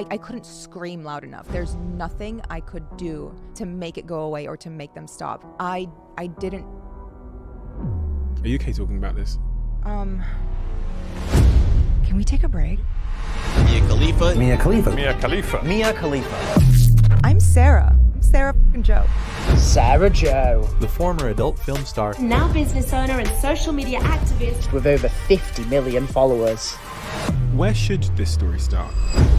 I couldn't scream loud enough. There's nothing I could do to make it go away or to make them stop. I didn't. Are you okay talking about this? Can we take a break? Mia Khalifa. Mia Khalifa. Mia Khalifa. Mia Khalifa. I'm Sarah. I'm Sarah fucking Joe. Sarah Joe. The former adult film star. Now business owner and social media activist. With over 50 million followers. Where should this story start?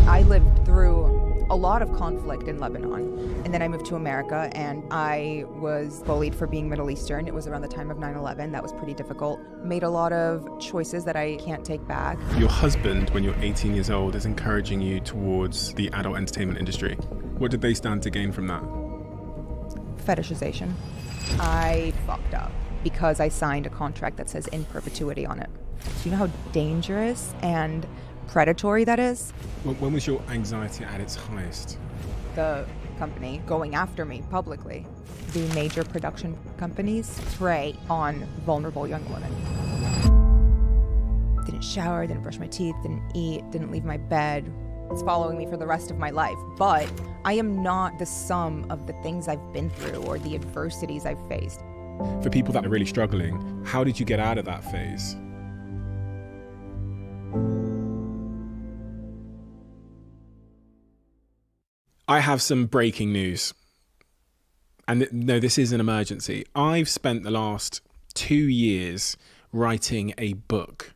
I lived through a lot of conflict in Lebanon, and then I moved to America, and I was bullied for being Middle Eastern. It was around the time of 9/11. That was pretty difficult. Made a lot of choices that I can't take back. Your husband, when you're 18 years old, is encouraging you towards the adult entertainment industry. What did they stand to gain from that? Fetishization. I fucked up because I signed a contract that says in perpetuity on it. Do you know how dangerous and predatory that is? When was your anxiety at its highest? The company going after me publicly. The major production companies prey on vulnerable young women. Didn't shower, didn't brush my teeth, didn't eat, didn't leave my bed. It's following me for the rest of my life. But I am not the sum of the things I've been through or the adversities I've faced. For people that are really struggling, how did you get out of that phase? I have some breaking news. And no, this is an emergency. I've spent the last 2 years writing a book.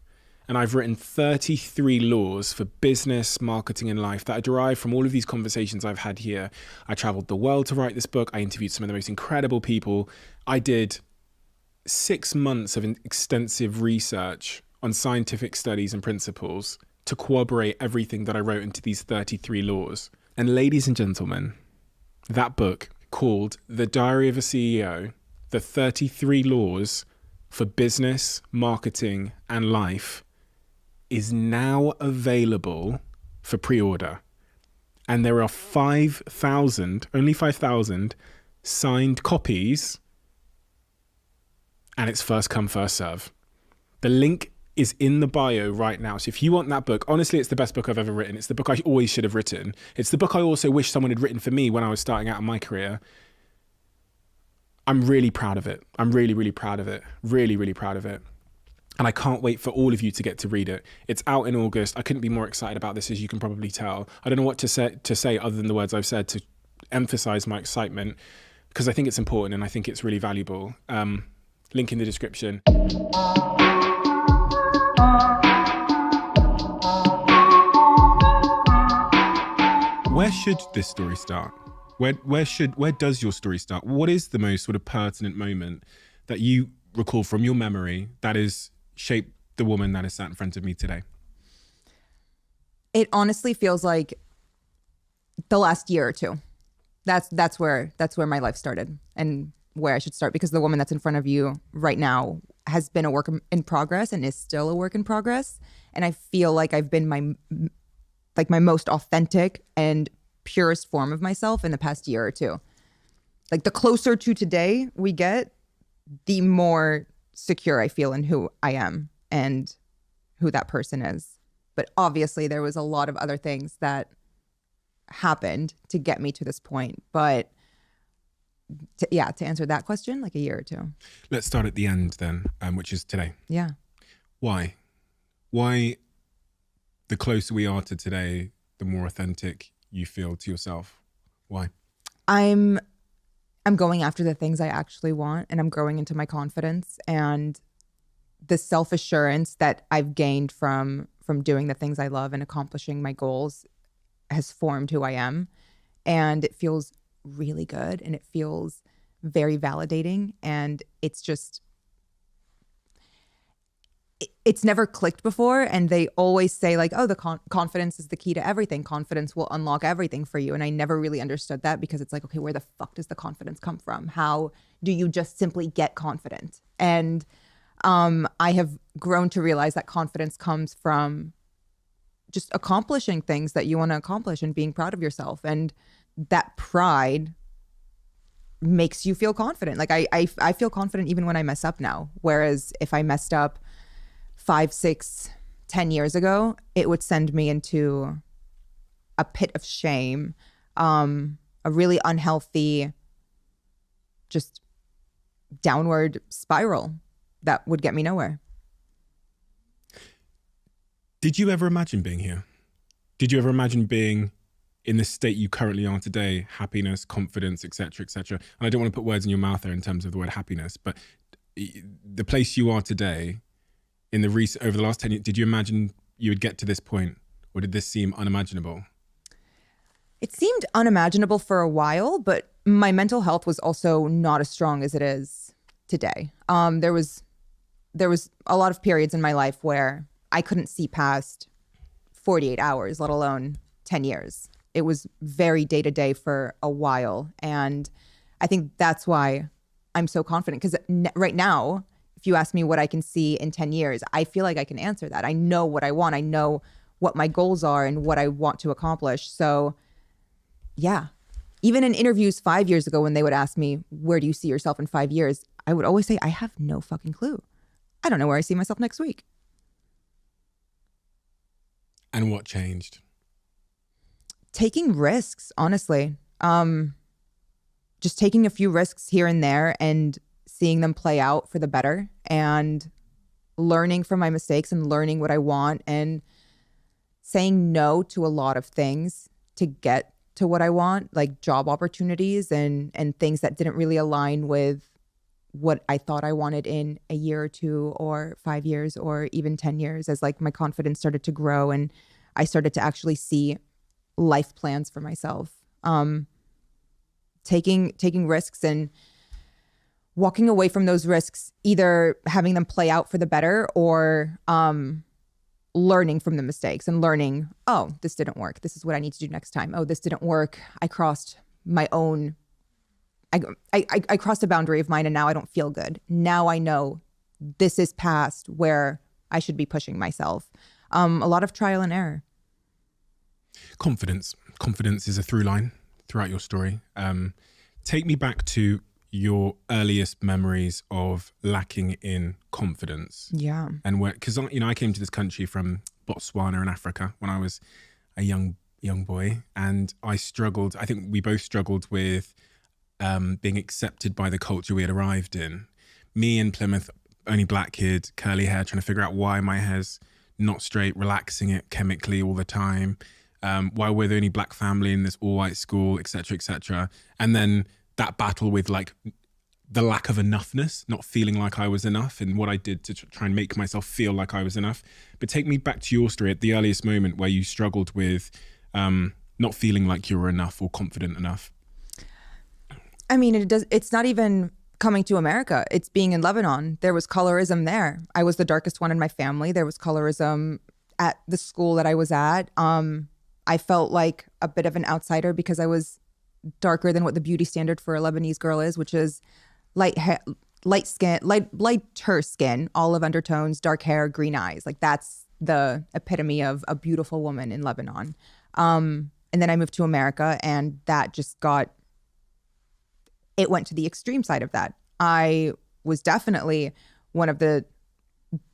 And I've written 33 laws for business, marketing, and life that are derived from all of these conversations I've had here. I traveled the world to write this book. I interviewed some of the most incredible people. I did 6 months of extensive research on scientific studies and principles to corroborate everything that I wrote into these 33 laws. And ladies and gentlemen, that book called The Diary of a CEO, The 33 Laws for Business, Marketing, and Life, is now available for pre-order. And there are only 5,000 signed copies, and it's first come, first serve. The link is in the bio right now. So if you want that book, honestly, it's the best book I've ever written. It's the book I always should have written. It's the book I also wish someone had written for me when I was starting out in my career. I'm really proud of it. I'm really, really proud of it. Really, really proud of it. And I can't wait for all of you to get to read it. It's out in August. I couldn't be more excited about this, as you can probably tell. I don't know what to say other than the words I've said to emphasize my excitement, because I think it's important and I think it's really valuable. Link in the description. Where should this story start? Where does your story start? What is the most sort of pertinent moment that you recall from your memory that has shaped the woman that is sat in front of me today? It honestly feels like the last year or two. That's where my life started and where I should start, because the woman that's in front of you right now has been a work in progress and is still a work in progress. And I feel like I've been my most authentic and purest form of myself in the past year or two. Like, the closer to today we get, the more secure I feel in who I am and who that person is. But obviously there was a lot of other things that happened to get me to this point. But to answer that question, like a year or two. Let's start at the end then, which is today. Yeah. Why the closer we are to today, the more authentic you feel to yourself? Why? I'm going after the things I actually want, and I'm growing into my confidence, and the self-assurance that I've gained from doing the things I love and accomplishing my goals has formed who I am. And it feels really good, and it feels very validating. And it's just, it's never clicked before. And they always say, like, oh, the confidence is the key to everything. Confidence will unlock everything for you. And I never really understood that, because it's like, okay, where the fuck does the confidence come from? How do you just simply get confident? And I have grown to realize that confidence comes from just accomplishing things that you want to accomplish and being proud of yourself. And that pride makes you feel confident. Like I feel confident even when I mess up now. Whereas if I messed up 5, 6, 10 years ago, it would send me into a pit of shame, a really unhealthy, just downward spiral that would get me nowhere. Did you ever imagine being here? Did you ever imagine being in the state you currently are today? Happiness, confidence, etc., etc. And I don't want to put words in your mouth there in terms of the word happiness, but the place you are today, in the over the last 10 years, did you imagine you would get to this point, or did this seem unimaginable? It seemed unimaginable for a while, but my mental health was also not as strong as it is today. There was a lot of periods in my life where I couldn't see past 48 hours, let alone 10 years. It was very day to day for a while. And I think that's why I'm so confident, because right now, if you ask me what I can see in 10 years, I feel like I can answer that. I know what I want. I know what my goals are and what I want to accomplish. So yeah, even in interviews 5 years ago, when they would ask me, where do you see yourself in 5 years? I would always say, I have no fucking clue. I don't know where I see myself next week. And what changed? Taking risks, honestly. Just taking a few risks here and there and seeing them play out for the better, and learning from my mistakes and learning what I want, and saying no to a lot of things to get to what I want, like job opportunities and things that didn't really align with what I thought I wanted in a year or two or 5 years or even 10 years, as like my confidence started to grow and I started to actually see life plans for myself. Taking risks and walking away from those risks, either having them play out for the better or learning from the mistakes and learning, oh, this didn't work. This is what I need to do next time. Oh, this didn't work. I crossed my own, I crossed a boundary of mine and now I don't feel good. Now I know this is past where I should be pushing myself. A lot of trial and error. Confidence. Confidence is a through line throughout your story. Take me back to your earliest memories of lacking in confidence. Yeah. And where, because I came to this country from Botswana in Africa when I was a young boy, and I struggled. I think we both struggled with being accepted by the culture we had arrived in. Me in Plymouth, only black kid, curly hair, trying to figure out why my hair's not straight, relaxing it chemically all the time. Why we're the only black family in this all white school, et cetera, et cetera. And then that battle with like the lack of enoughness, not feeling like I was enough, and what I did to try and make myself feel like I was enough. But take me back to your story at the earliest moment where you struggled with not feeling like you were enough or confident enough. I mean, it's not even coming to America. It's being in Lebanon. There was colorism there. I was the darkest one in my family. There was colorism at the school that I was at. I felt like a bit of an outsider because I was darker than what the beauty standard for a Lebanese girl is, which is lighter skin, olive undertones, dark hair, green eyes. Like that's the epitome of a beautiful woman in Lebanon. And then I moved to America, and that just it went to the extreme side of that. I was definitely one of the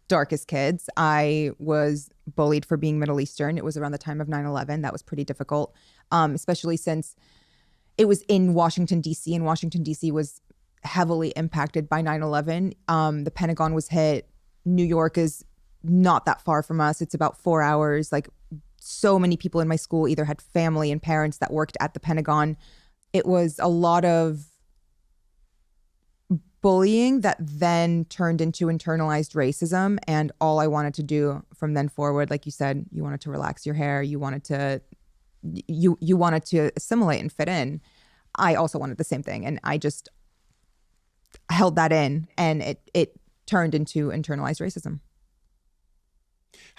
darkest kids. I was bullied for being Middle Eastern. It was around the time of 9/11. That was pretty difficult, especially since it was in Washington, D.C., and Washington, D.C. was heavily impacted by 9/11. The Pentagon was hit. New York is not that far from us. It's about 4 hours. Like, so many people in my school either had family and parents that worked at the Pentagon. It was a lot of bullying that then turned into internalized racism. And all I wanted to do from then forward, like you said, you wanted to relax your hair. You wanted to assimilate and fit in. I also wanted the same thing. And I just held that in, and it turned into internalized racism.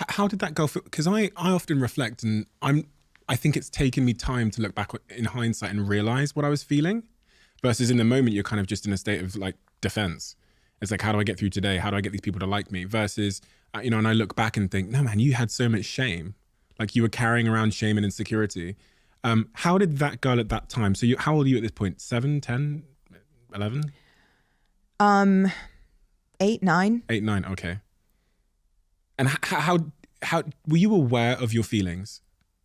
How did that go? Because I often reflect, and I think it's taken me time to look back in hindsight and realize what I was feeling, versus in the moment you're kind of just in a state of like defense. It's like, how do I get through today? How do I get these people to like me? Versus, and I look back and think, no man, you had so much shame. Like you were carrying around shame and insecurity. How did that go at that time? So how old are you at this point? 7, 10, 11? 8, 9. 8, 9, okay. And how were you aware of your feelings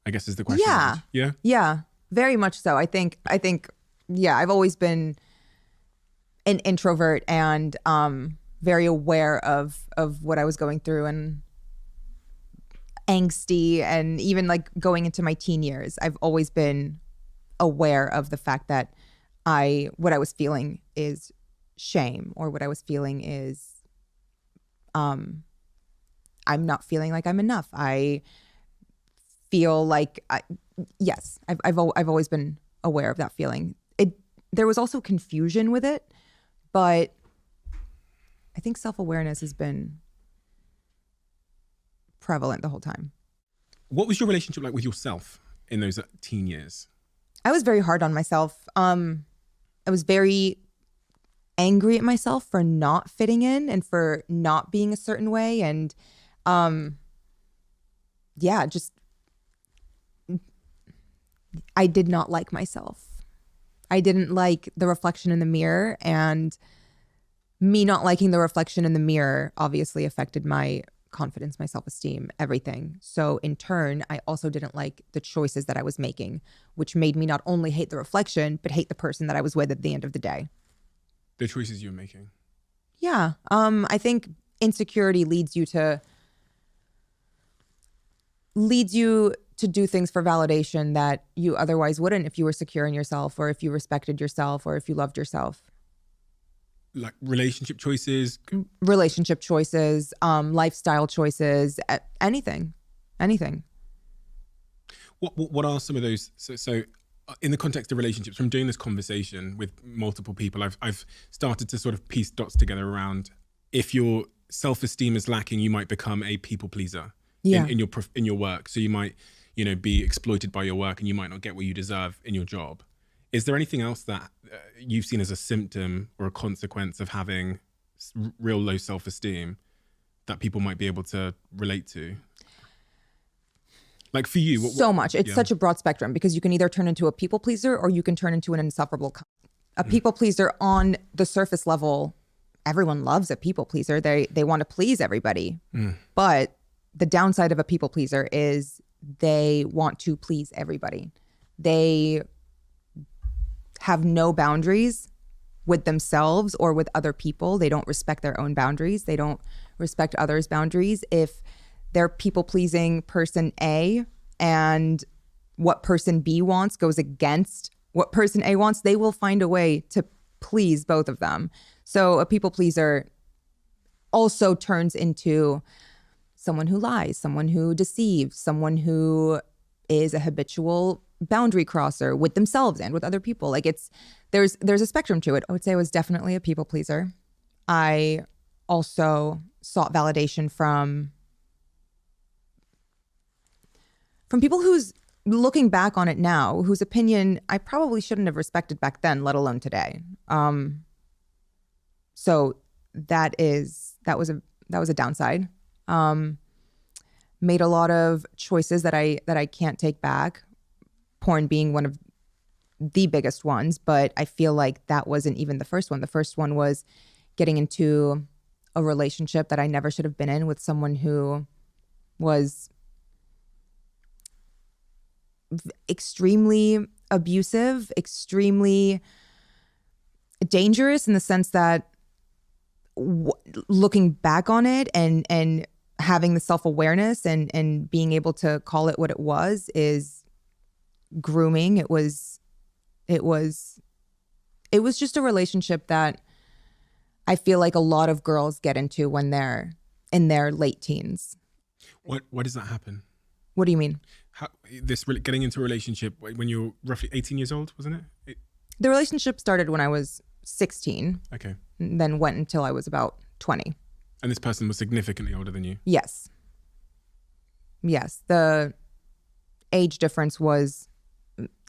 I guess is the question. Yeah. Yeah. Yeah, very much so. I think, yeah, I've always been an introvert and very aware of what I was going through and angsty, and even like going into my teen years, I've always been aware of the fact that what I was feeling is shame, or what I was feeling is I'm not feeling like I'm enough. I feel like I've always been aware of that feeling. There was also confusion with it, but I think self-awareness has been prevalent the whole time. What was your relationship like with yourself in those teen years? I was very hard on myself. I was very angry at myself for not fitting in and for not being a certain way. And I did not like myself. I didn't like the reflection in the mirror, and me not liking the reflection in the mirror obviously affected my confidence, my self-esteem, everything. So in turn, I also didn't like the choices that I was making, which made me not only hate the reflection, but hate the person that I was with at the end of the day. The choices you were making? Yeah. I think insecurity leads you to do things for validation that you otherwise wouldn't if you were secure in yourself, or if you respected yourself, or if you loved yourself. Like relationship choices? Relationship choices, lifestyle choices, anything. What are some of those? So in the context of relationships, from doing this conversation with multiple people, I've started to sort of piece dots together around, if your self-esteem is lacking, you might become a people pleaser in your work. So you might, be exploited by your work, and you might not get what you deserve in your job. Is there anything else that you've seen as a symptom or a consequence of having real low self-esteem that people might be able to relate to? Like for you, so much. It's such a broad spectrum, because you can either turn into a people pleaser, or you can turn into an insufferable. A people pleaser on the surface level, everyone loves a people pleaser. They want to please everybody. But the downside of a people pleaser is they want to please everybody. They have no boundaries with themselves or with other people. They don't respect their own boundaries. They don't respect others' boundaries. If they're people pleasing person A and what person B wants goes against what person A wants, they will find a way to please both of them. So a people pleaser also turns into someone who lies, someone who deceives, someone who is a habitual boundary crosser with themselves and with other people. Like there's a spectrum to it. I would say I was definitely a people pleaser. I also sought validation from people who's, looking back on it now, whose opinion I probably shouldn't have respected back then, let alone today. So that was a downside. Made a lot of choices that I can't take back. Porn being one of the biggest ones, but I feel like that wasn't even the first one. The first one was getting into a relationship that I never should have been in, with someone who was extremely abusive, extremely dangerous, in the sense that looking back on it and having the self-awareness and being able to call it what it was is grooming. It was just a relationship that I feel like a lot of girls get into when they're in their late teens. Why does that happen? What do you mean? Getting into a relationship when you're roughly 18 years old, wasn't it? The relationship started when I was 16. Okay. And then went until I was about 20. And this person was significantly older than you? Yes. The age difference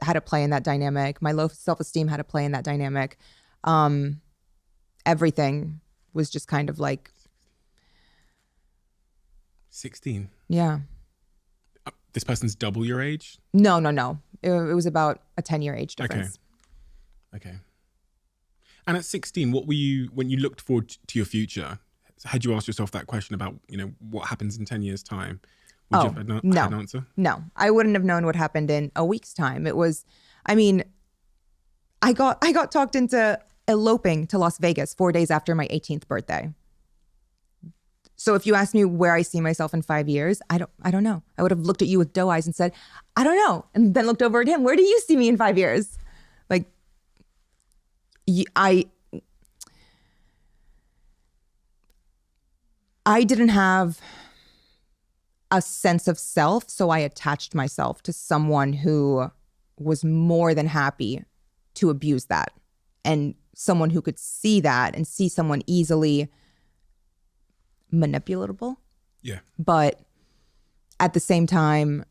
had a play in that dynamic. My low self-esteem had a play in that dynamic. Everything was just kind of like 16. Yeah. This person's double your age? No. It was about a 10-year age difference. Okay. And at 16, what were you, when you looked forward to your future, had you asked yourself that question about, what happens in 10 years' time? Would you have had an answer? No, I wouldn't have known what happened in a week's time. It was, I mean, I got talked into eloping to Las Vegas 4 days after my 18th birthday. So if you ask me where I see myself in 5 years, I don't know. I would have looked at you with doe eyes and said, I don't know. And then looked over at him. Where do you see me in 5 years? Like, I didn't have a sense of self, so I attached myself to someone who was more than happy to abuse that, and someone who could see that and see someone easily manipulatable. Yeah. But at the same time,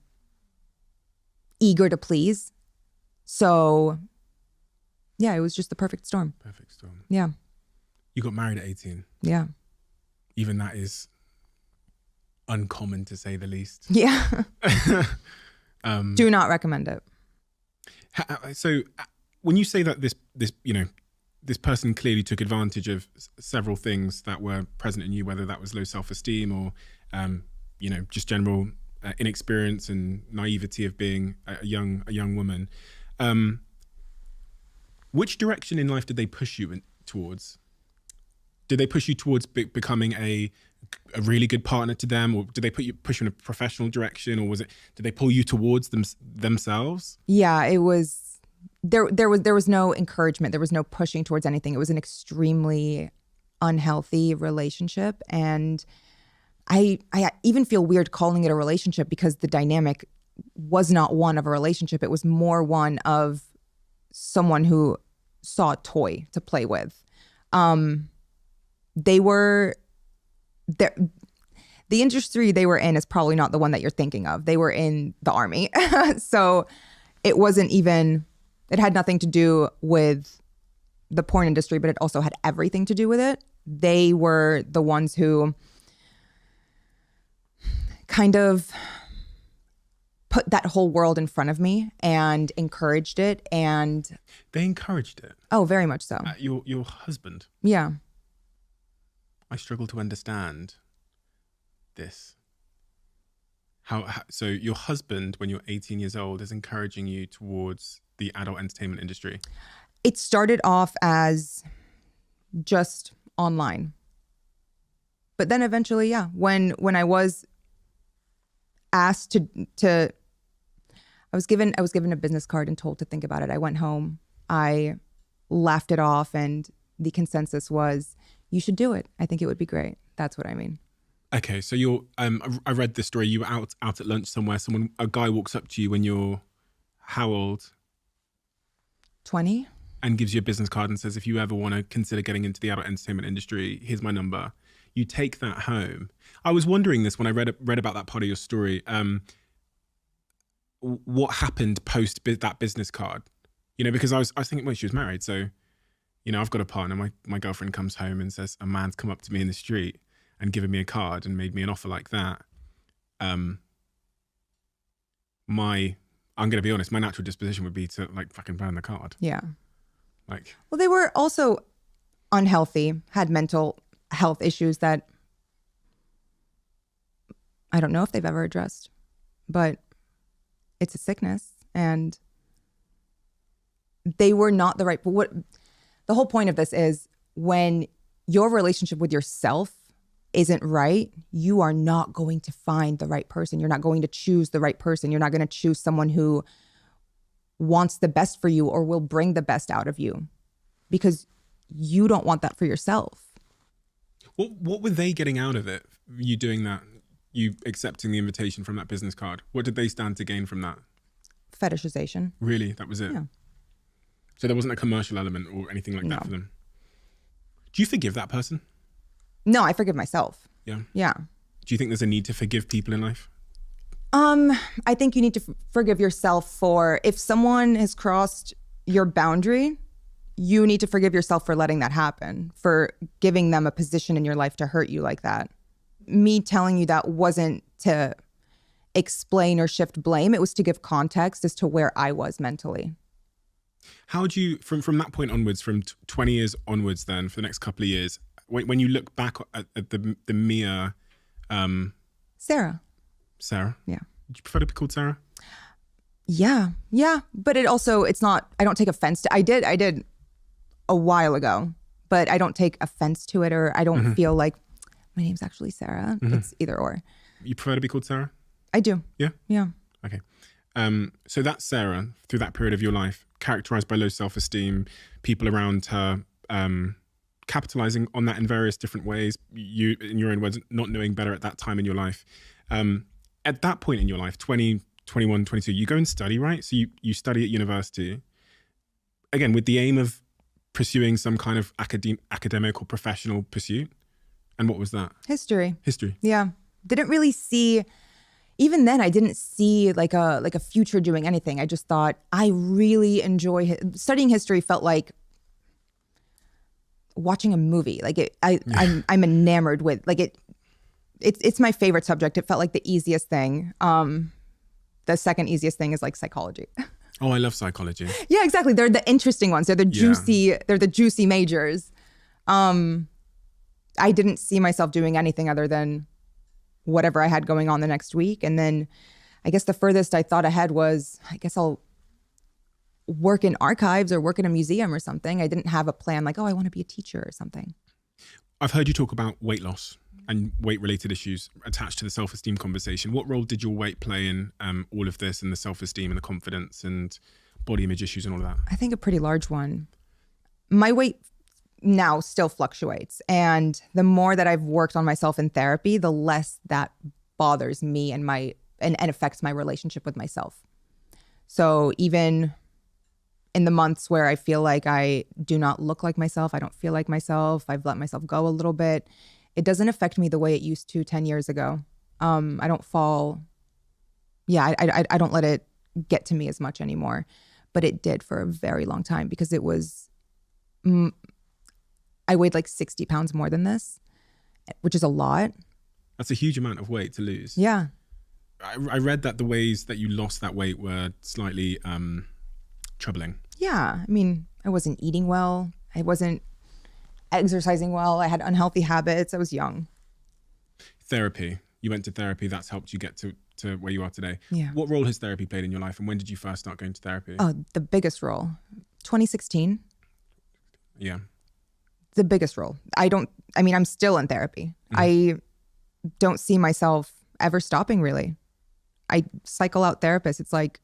eager to please. So, yeah, it was just the perfect storm. Perfect storm. Yeah. You got married at 18. Yeah. Even that is uncommon, to say the least. Yeah. Do not recommend it. So when you say that this person clearly took advantage of several things that were present in you, whether that was low self-esteem or, just general inexperience and naivety of being a young woman, which direction in life did they push you towards? Did they push you towards becoming a really good partner to them, or did they push you in a professional direction, or did they pull you towards themselves? Yeah, it was. There was no encouragement. There was no pushing towards anything. It was an extremely unhealthy relationship, and I even feel weird calling it a relationship because the dynamic was not one of a relationship. It was more one of someone who saw a toy to play with. They were the industry they were in is probably not the one that you're thinking of. They were in the army, so it wasn't even. It had nothing to do with the porn industry, but it also had everything to do with it. They were the ones who kind of put that whole world in front of me and encouraged it. And they encouraged it? Oh, very much so. Your husband? Yeah. I struggle to understand this. So your husband, when you're 18 years old, is encouraging you towards the adult entertainment industry? It started off as just online. But then eventually, yeah, when I was asked to I was given a business card and told to think about it. I went home, I laughed it off, and the consensus was, you should do it. I think it would be great. That's what I mean. Okay, so you're I read this story. You were out at lunch somewhere. A guy walks up to you when you're how old? 20. And gives you a business card and says, if you ever want to consider getting into the adult entertainment industry, here's my number. You take that home. I was wondering this when I read about that part of your story. What happened post that business card? Because I was thinking, well, she was married, so I've got a partner. My girlfriend comes home and says, a man's come up to me in the street and given me a card and made me an offer like that. I'm going to be honest, my natural disposition would be to fucking burn the card. Yeah. Well, they were also unhealthy, had mental health issues that I don't know if they've ever addressed, but it's a sickness, and they were not the right. But the whole point of this is, when your relationship with yourself isn't right, you are not going to find the right person. You're not going to choose the right person. You're not going to choose someone who wants the best for you or will bring the best out of you, because you don't want that for yourself. What were they getting out of it? You doing that, you accepting the invitation from that business card? What did they stand to gain from that? Fetishization. Really? That was it? Yeah. So there wasn't a commercial element or anything like that for them? Do you forgive that person? No, I forgive myself. Yeah? Yeah. Do you think there's a need to forgive people in life? I think you need to forgive yourself for, if someone has crossed your boundary, you need to forgive yourself for letting that happen, for giving them a position in your life to hurt you like that. Me telling you that wasn't to explain or shift blame. It was to give context as to where I was mentally. How do you, from that point onwards, from 20 years onwards then, for the next couple of years, when you look back at the Mia... Sarah. Sarah. Yeah. Would you prefer to be called Sarah? Yeah. But it's not, I don't take offense to, I did a while ago, but I don't take offense to it, or I don't feel like my name's actually Sarah. It's either or. You prefer to be called Sarah? I do. Yeah? Yeah. Okay. So that's Sarah through that period of your life, characterized by low self-esteem, people around her capitalizing on that in various different ways, you, in your own words, not knowing better at that time in your life. At that point in your life, 20, 21, 22, you go and study, right? So you study at university, again, with the aim of pursuing some kind of academic or professional pursuit. And what was that? History. History. Yeah. Didn't really see, even then I didn't see like a future doing anything. I just thought I really enjoy studying history. Felt like watching a movie. Like I'm enamored with it's my favorite subject. It felt like the easiest thing. The second easiest thing is like psychology. Oh, I love psychology. Yeah, exactly. They're the interesting ones. They're the juicy majors. I didn't see myself doing anything other than whatever I had going on the next week. And then I guess the furthest I thought ahead was, I guess I'll work in archives or work in a museum or something. I didn't have a plan like, oh, I want to be a teacher or something. I've heard you talk about weight loss and weight-related issues attached to the self-esteem conversation. What role did your weight play in all of this, and the self-esteem and the confidence and body image issues and all of that? I think a pretty large one. My weight now still fluctuates. And the more that I've worked on myself in therapy, the less that bothers me and affects my relationship with myself. So even in the months where I feel like I do not look like myself, I don't feel like myself, I've let myself go a little bit, it doesn't affect me the way it used to 10 years ago. I don't fall, I don't let it get to me as much anymore. But it did for a very long time, because it was, I weighed like 60 pounds more than this, which is a lot. That's a huge amount of weight to lose. Yeah. I read that the ways that you lost that weight were slightly troubling. Yeah. I mean, I wasn't eating well. I wasn't exercising well. I had unhealthy habits. I was young. Therapy. You went to therapy. That's helped you get to where you are today. Yeah. What role has therapy played in your life, and when did you first start going to therapy? Oh, the biggest role. 2016. Yeah. The biggest role. I'm still in therapy. I don't see myself ever stopping, really. I cycle out therapists. It's like,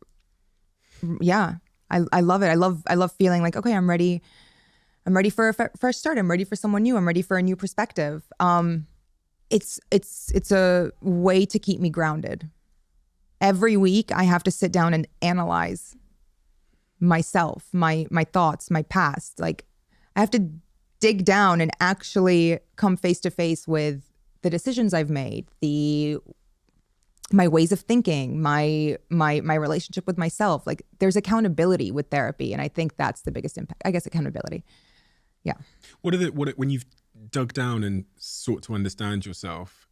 yeah, I love it. I love feeling like, okay, I'm ready for a fresh start. I'm ready for someone new. I'm ready for a new perspective. It's a way to keep me grounded. Every week I have to sit down and analyze myself, my thoughts, my past. Like, I have to dig down and actually come face to face with the decisions I've made, my ways of thinking, my relationship with myself. Like, there's accountability with therapy, and I think that's the biggest impact. I guess accountability. Yeah. When you've dug down and sought to understand yourself,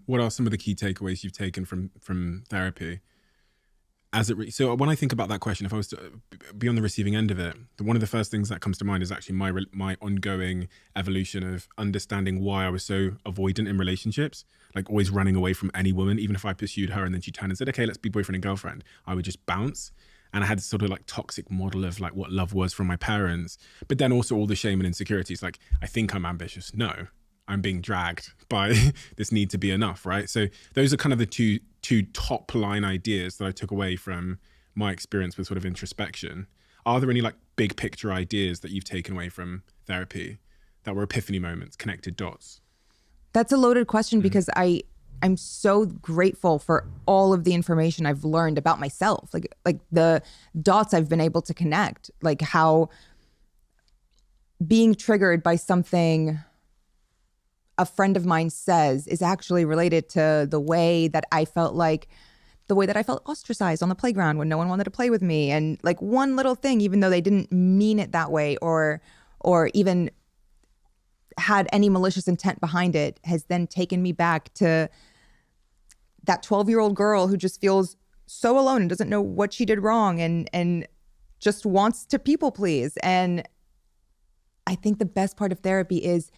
what are some of the key takeaways you've taken from therapy? So when I think about that question, if I was to be on the receiving end of it, one of the first things that comes to mind is actually my ongoing evolution of understanding why I was so avoidant in relationships, like always running away from any woman. Even if I pursued her and then she turned and said, okay, let's be boyfriend and girlfriend, I would just bounce. And I had this sort of like toxic model of like what love was from my parents, but then also all the shame and insecurities. Like, I think I'm ambitious. No, I'm being dragged by this need to be enough, right? So those are kind of the two top line ideas that I took away from my experience with sort of introspection. Are there any like big picture ideas that you've taken away from therapy that were epiphany moments, connected dots? That's a loaded question, because I'm so grateful for all of the information I've learned about myself, like the dots I've been able to connect, like how being triggered by something a friend of mine says is actually related to the way that I felt ostracized on the playground when no one wanted to play with me. And like one little thing, even though they didn't mean it that way or even had any malicious intent behind it, has then taken me back to that 12-year-old girl who just feels so alone and doesn't know what she did wrong and just wants to people please. And I think the best part of therapy is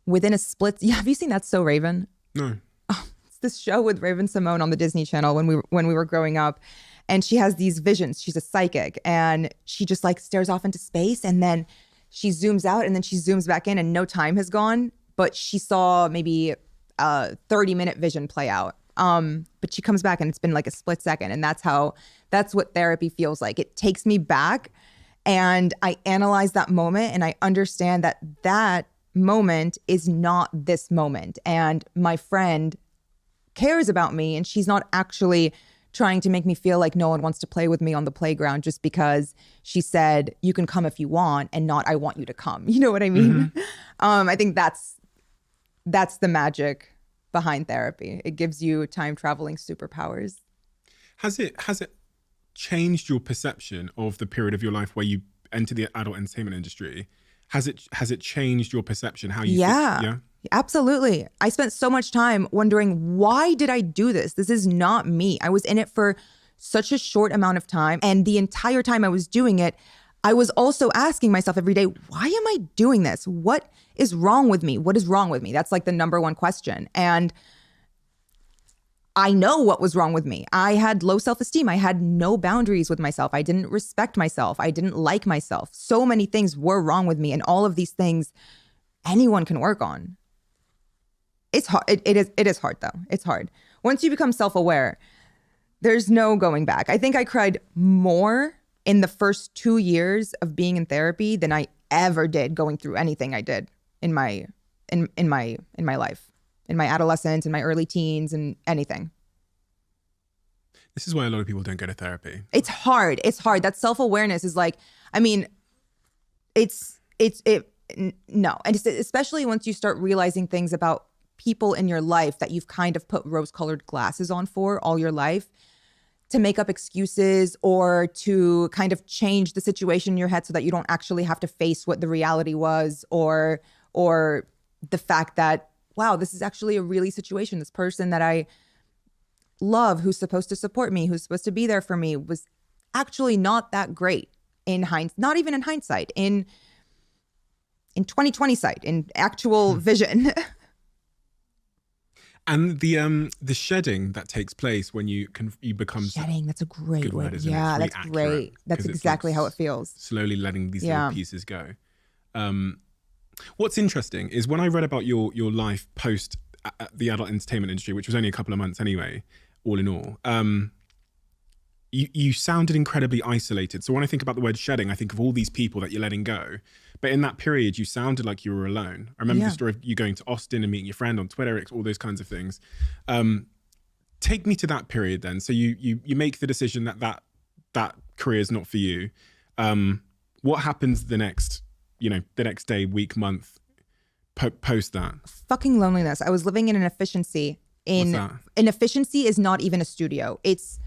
within a split. Yeah, have you seen That's So Raven? No. Oh, it's this show with Raven Simone on the Disney Channel when we were growing up, and she has these visions. She's a psychic, and she just like stares off into space, and then she zooms out, and then she zooms back in, and no time has gone. But she saw maybe a 30-minute vision play out. But she comes back, and it's been like a split second, and that's what therapy feels like. It takes me back, and I analyze that moment, and I understand that moment is not this moment. And my friend cares about me, and she's not actually trying to make me feel like no one wants to play with me on the playground just because she said you can come if you want, and not I want you to come. You know what I mean? I think that's the magic behind therapy. It gives you time traveling superpowers. Has it changed your perception of the period of your life where you enter the adult entertainment industry? Has it changed your perception? How you Yeah, absolutely. I spent so much time wondering, why did I do this? This is not me. I was in it for such a short amount of time. And the entire time I was doing it, I was also asking myself every day, why am I doing this? What is wrong with me? What is wrong with me? That's like the number one question. And I know what was wrong with me. I had low self-esteem. I had no boundaries with myself. I didn't respect myself. I didn't like myself. So many things were wrong with me. And all of these things anyone can work on. It's hard. It is hard though. It's hard. Once you become self-aware, there's no going back. I think I cried more in the first 2 years of being in therapy than I ever did going through anything I did in my life. In my adolescence, in my early teens, and anything. This is why a lot of people don't go to therapy. It's hard. It's hard. That self-awareness is like, I mean, no. And especially once you start realizing things about people in your life that you've kind of put rose-colored glasses on for all your life, to make up excuses or to kind of change the situation in your head so that you don't actually have to face what the reality was, or the fact that, wow, this is actually a really situation. This person that I love, who's supposed to support me, who's supposed to be there for me, was actually not that great in hindsight, not even in hindsight, in 2020 sight, in actual vision. And the shedding that takes place when you become shedding. That's a great good word. word, isn't it? Yeah, It's really that's accurate, great. That's 'cause it's exactly like how it feels. slowly letting these little pieces go. What's interesting is when I read about your life post the adult entertainment industry, which was only a couple of months anyway, all in all, you sounded incredibly isolated. So when I think about the word shedding, I think of all these people that you're letting go. But in that period, you sounded like you were alone. I remember the story of you going to Austin and meeting your friend on Twitter, all those kinds of things. Take me to that period then. So you make the decision that career is not for you. What happens the next day, week, month, post that? Fucking loneliness. I was living in an efficiency. What's that? An efficiency is not even a studio. It's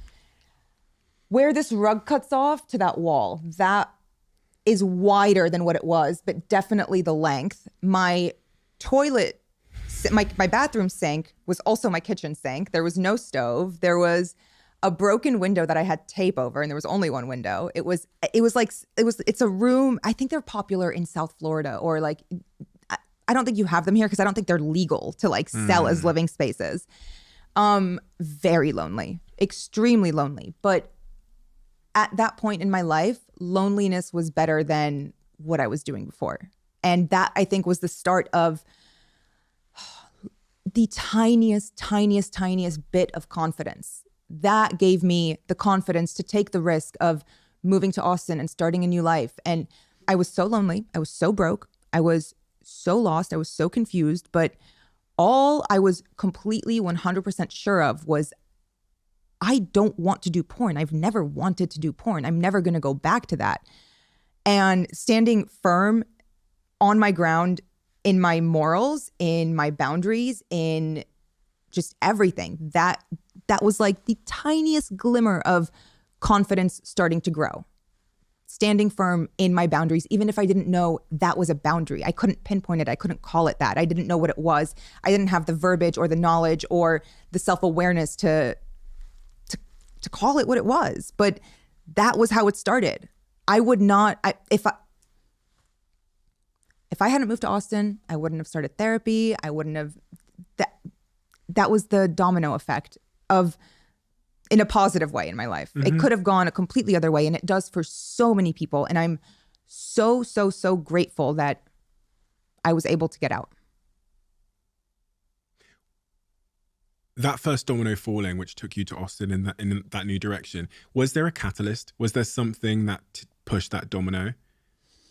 where this rug cuts off to that wall. That is wider than what it was, but definitely the length. My toilet, my bathroom sink was also my kitchen sink. There was no stove. There was a broken window that I had tape over, and there was only one window. It's a room. I think they're popular in South Florida, or like, I don't think you have them here because I don't think they're legal to like sell as living spaces. Very lonely, extremely lonely. But at that point in my life, loneliness was better than what I was doing before. And that, I think, was the start of the tiniest bit of confidence. That gave me the confidence to take the risk of moving to Austin and starting a new life. And I was so lonely. I was so broke. I was so lost. I was so confused. But all I was completely 100% sure of was, I don't want to do porn. I've never wanted to do porn. I'm never going to go back to that. And standing firm on my ground in my morals, in my boundaries, in just everything, that was like the tiniest glimmer of confidence starting to grow. Standing firm in my boundaries, even if I didn't know that was a boundary. I couldn't pinpoint it. I couldn't call it that. I didn't know what it was. I didn't have the verbiage or the knowledge or the self-awareness to call it what it was. But that was how it started. I would not, if I hadn't moved to Austin, I wouldn't have started therapy. I wouldn't have, that was the domino effect of, in a positive way in my life. It could have gone a completely other way, and it does for so many people. And I'm so, so, so grateful that I was able to get out. That first domino falling, which took you to Austin in that new direction, was there a catalyst? Was there something that pushed that domino?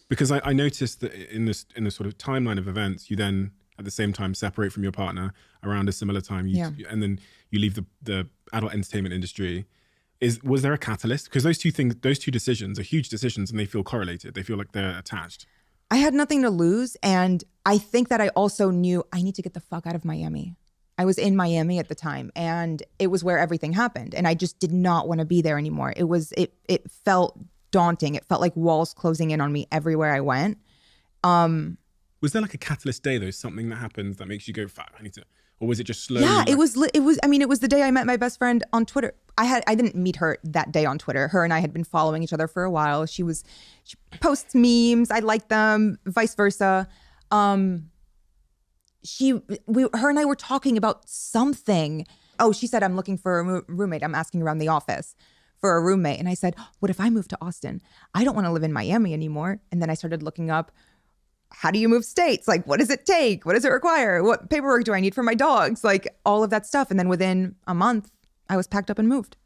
Because I noticed that in the sort of timeline of events, you then at the same time separate from your partner around a similar time, and then you leave the adult entertainment industry. Was there a catalyst? Because those two decisions are huge decisions, and they feel correlated. They feel like they're attached. I had nothing to lose, and I think that I also knew I need to get the fuck out of Miami. I was in Miami at the time, and it was where everything happened, and I just did not want to be there anymore. It felt daunting. It felt like walls closing in on me everywhere I went. Was there like a catalyst day though? Something that happens that makes you go, "Fuck, I need to," or was it just slowly? Yeah, it was. I mean, it was the day I met my best friend on Twitter. I didn't meet her that day on Twitter. Her and I had been following each other for a while. She posts memes. I like them. Vice versa. Her and I were talking about something. Oh, she said, "I'm looking for a roommate. I'm asking around the office for a roommate." And I said, "What if I move to Austin? I don't want to live in Miami anymore." And then I started looking up, how do you move states? Like, what does it take? What does it require? What paperwork do I need for my dogs? Like all of that stuff. And then within a month, I was packed up and moved.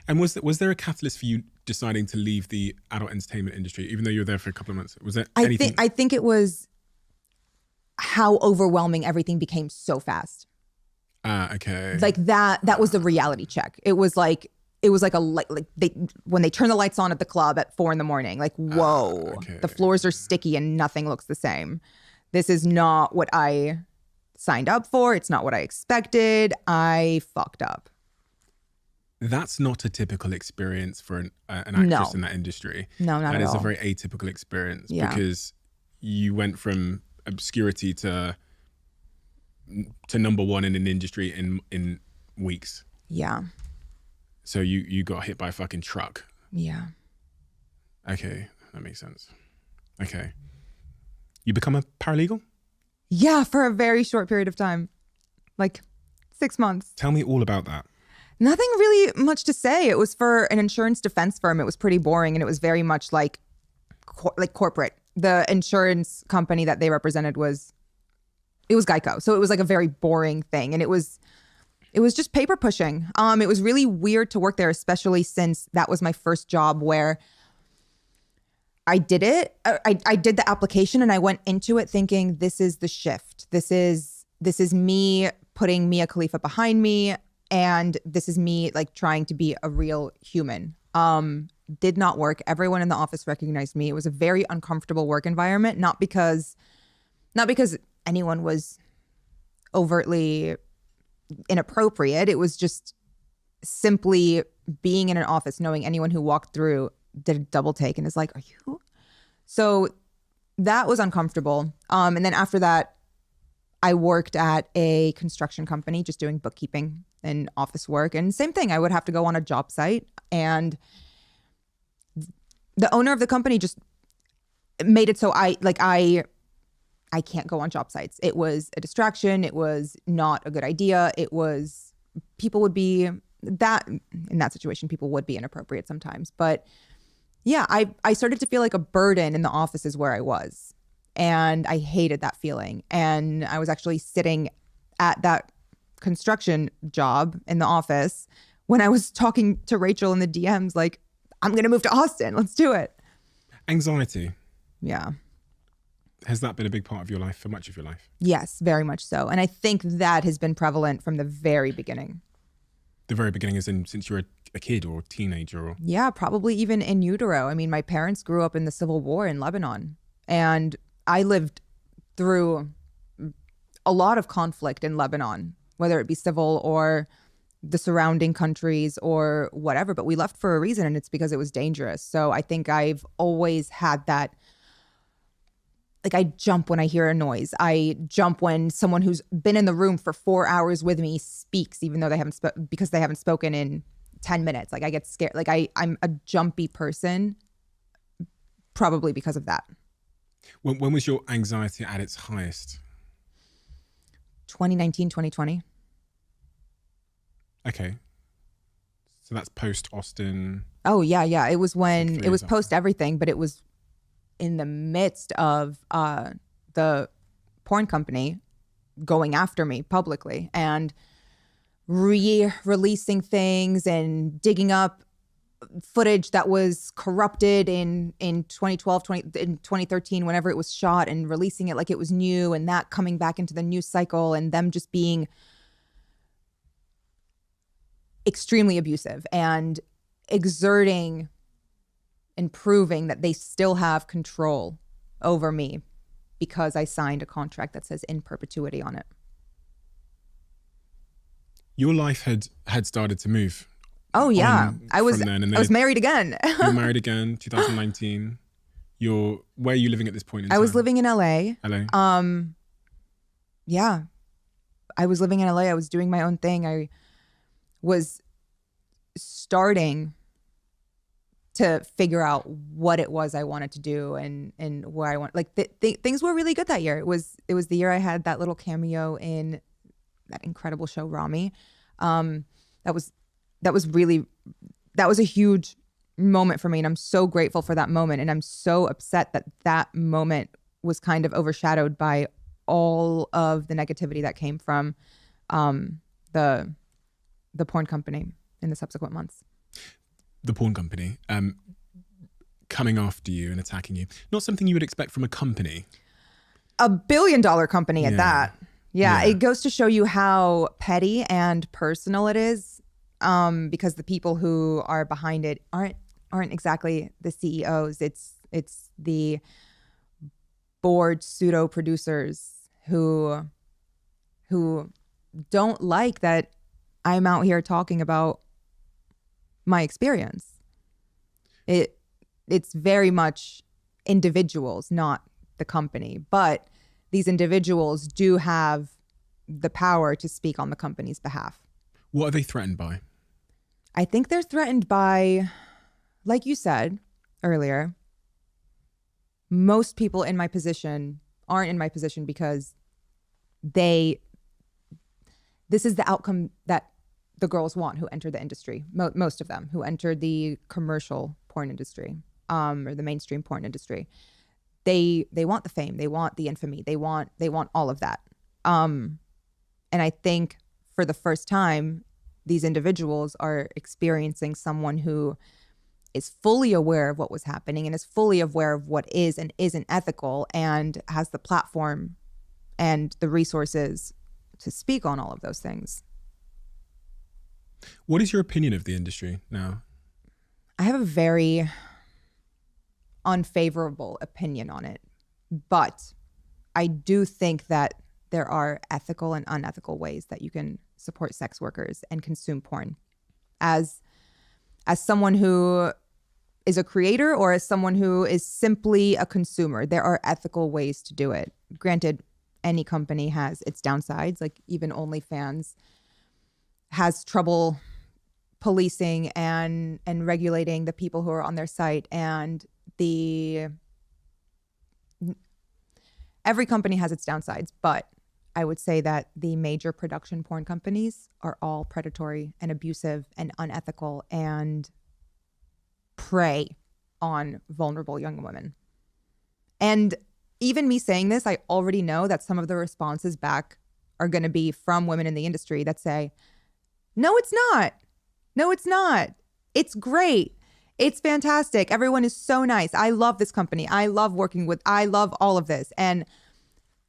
And was there a catalyst for you deciding to leave the adult entertainment industry, even though you were there for a couple of months? Was there anything? I think it was how overwhelming everything became so fast. Okay. Like that was the reality check. It was like when they turn the lights on at the club at 4 a.m, like, whoa, okay. The floors are sticky and nothing looks the same. This is not what I signed up for. It's not what I expected. I fucked up. That's not a typical experience for an actress in that industry. No, not at all. And it's a very atypical experience because you went from obscurity to number one in an industry in weeks. Yeah. So you got hit by a fucking truck. Yeah. Okay, that makes sense. Okay. You become a paralegal? Yeah, for a very short period of time. Like 6 months. Tell me all about that. Nothing really much to say. It was for an insurance defense firm. It was pretty boring, and it was very much like corporate. The insurance company that they represented was Geico. So it was like a very boring thing, and it was just paper pushing. It was really weird to work there, especially since that was my first job where I did it. I did the application, and I went into it thinking, this is the shift. This is me putting Mia Khalifa behind me, and this is me like trying to be a real human. Did not work. Everyone in the office recognized me. It was a very uncomfortable work environment, not because anyone was overtly inappropriate. It was just simply being in an office, knowing anyone who walked through did a double take and is like, are you? So that was uncomfortable. And then after that, I worked at a construction company, just doing bookkeeping and office work. And same thing, I would have to go on a job site, and the owner of the company just made it so I can't go on job sites. It was a distraction. It was not a good idea. People would be in that situation, people would be inappropriate sometimes. But yeah, I started to feel like a burden in the offices where I was. And I hated that feeling. And I was actually sitting at that construction job in the office when I was talking to Rachel in the DMs, like, I'm going to move to Austin. Let's do it. Anxiety. Yeah. Has that been a big part of your life, for much of your life? Yes, very much so. And I think that has been prevalent from the very beginning. The very beginning, as in since you were a kid or a teenager? Yeah, probably even in utero. I mean, my parents grew up in the Civil War in Lebanon, and I lived through a lot of conflict in Lebanon, whether it be civil or the surrounding countries or whatever. But we left for a reason, and it's because it was dangerous. So I think I've always had that. Like, I jump when I hear a noise. I jump when someone who's been in the room for 4 hours with me speaks, even though they haven't because they haven't spoken in 10 minutes. Like, I get scared. Like, I'm a jumpy person, probably because of that. When was your anxiety at its highest? 2019, 2020. Okay. So that's post Austin. Oh yeah, yeah. It was when Like 3 it was years post everything, but it was in the midst of the porn company going after me publicly and re-releasing things and digging up footage that was corrupted in 2012, in 2013, whenever it was shot, and releasing it like it was new, and that coming back into the news cycle, and them just being extremely abusive and exerting and proving that they still have control over me because I signed a contract that says in perpetuity on it. Your life had started to move. Oh yeah, I was from then, and I was married again. You were married again, 2019. Where are you living at this point in time? I was living in LA. LA. Yeah, I was living in LA. I was doing my own thing. I was starting to figure out what it was I wanted to do and where I want. Like things were really good that year. It was the year I had that little cameo in that incredible show Rami. That was a huge moment for me, and I'm so grateful for that moment. And I'm so upset that that moment was kind of overshadowed by all of the negativity that came from the porn company in the subsequent months. The porn company coming after you and attacking you. Not something you would expect from a company. A billion-dollar company at Yeah. that. Yeah, Yeah. it goes to show you how petty and personal it is, because the people who are behind it aren't exactly the CEOs. It's the board pseudo producers who don't like that I'm out here talking about my experience. It's very much individuals, not the company, but these individuals do have the power to speak on the company's behalf. What are they threatened by? I think they're threatened by, like you said earlier, most people in my position aren't in my position because this is the outcome that the girls want who enter the industry. Most of them who entered the commercial porn industry, or the mainstream porn industry. They want the fame, they want the infamy, they want all of that. And I think for the first time, these individuals are experiencing someone who is fully aware of what was happening and is fully aware of what is and isn't ethical, and has the platform and the resources to speak on all of those things. What is your opinion of the industry now? I have a very unfavorable opinion on it, but I do think that there are ethical and unethical ways that you can support sex workers and consume porn. As someone who is a creator, or as someone who is simply a consumer, there are ethical ways to do it. Granted, any company has its downsides. Like even OnlyFans has trouble policing and regulating the people who are on their site, and every company has its downsides, but I would say that the major production porn companies are all predatory and abusive and unethical and prey on vulnerable young women. And even me saying this, I already know that some of the responses back are going to be from women in the industry that say, no, it's not. No, it's not. It's great. It's fantastic. Everyone is so nice. I love this company. I love all of this. And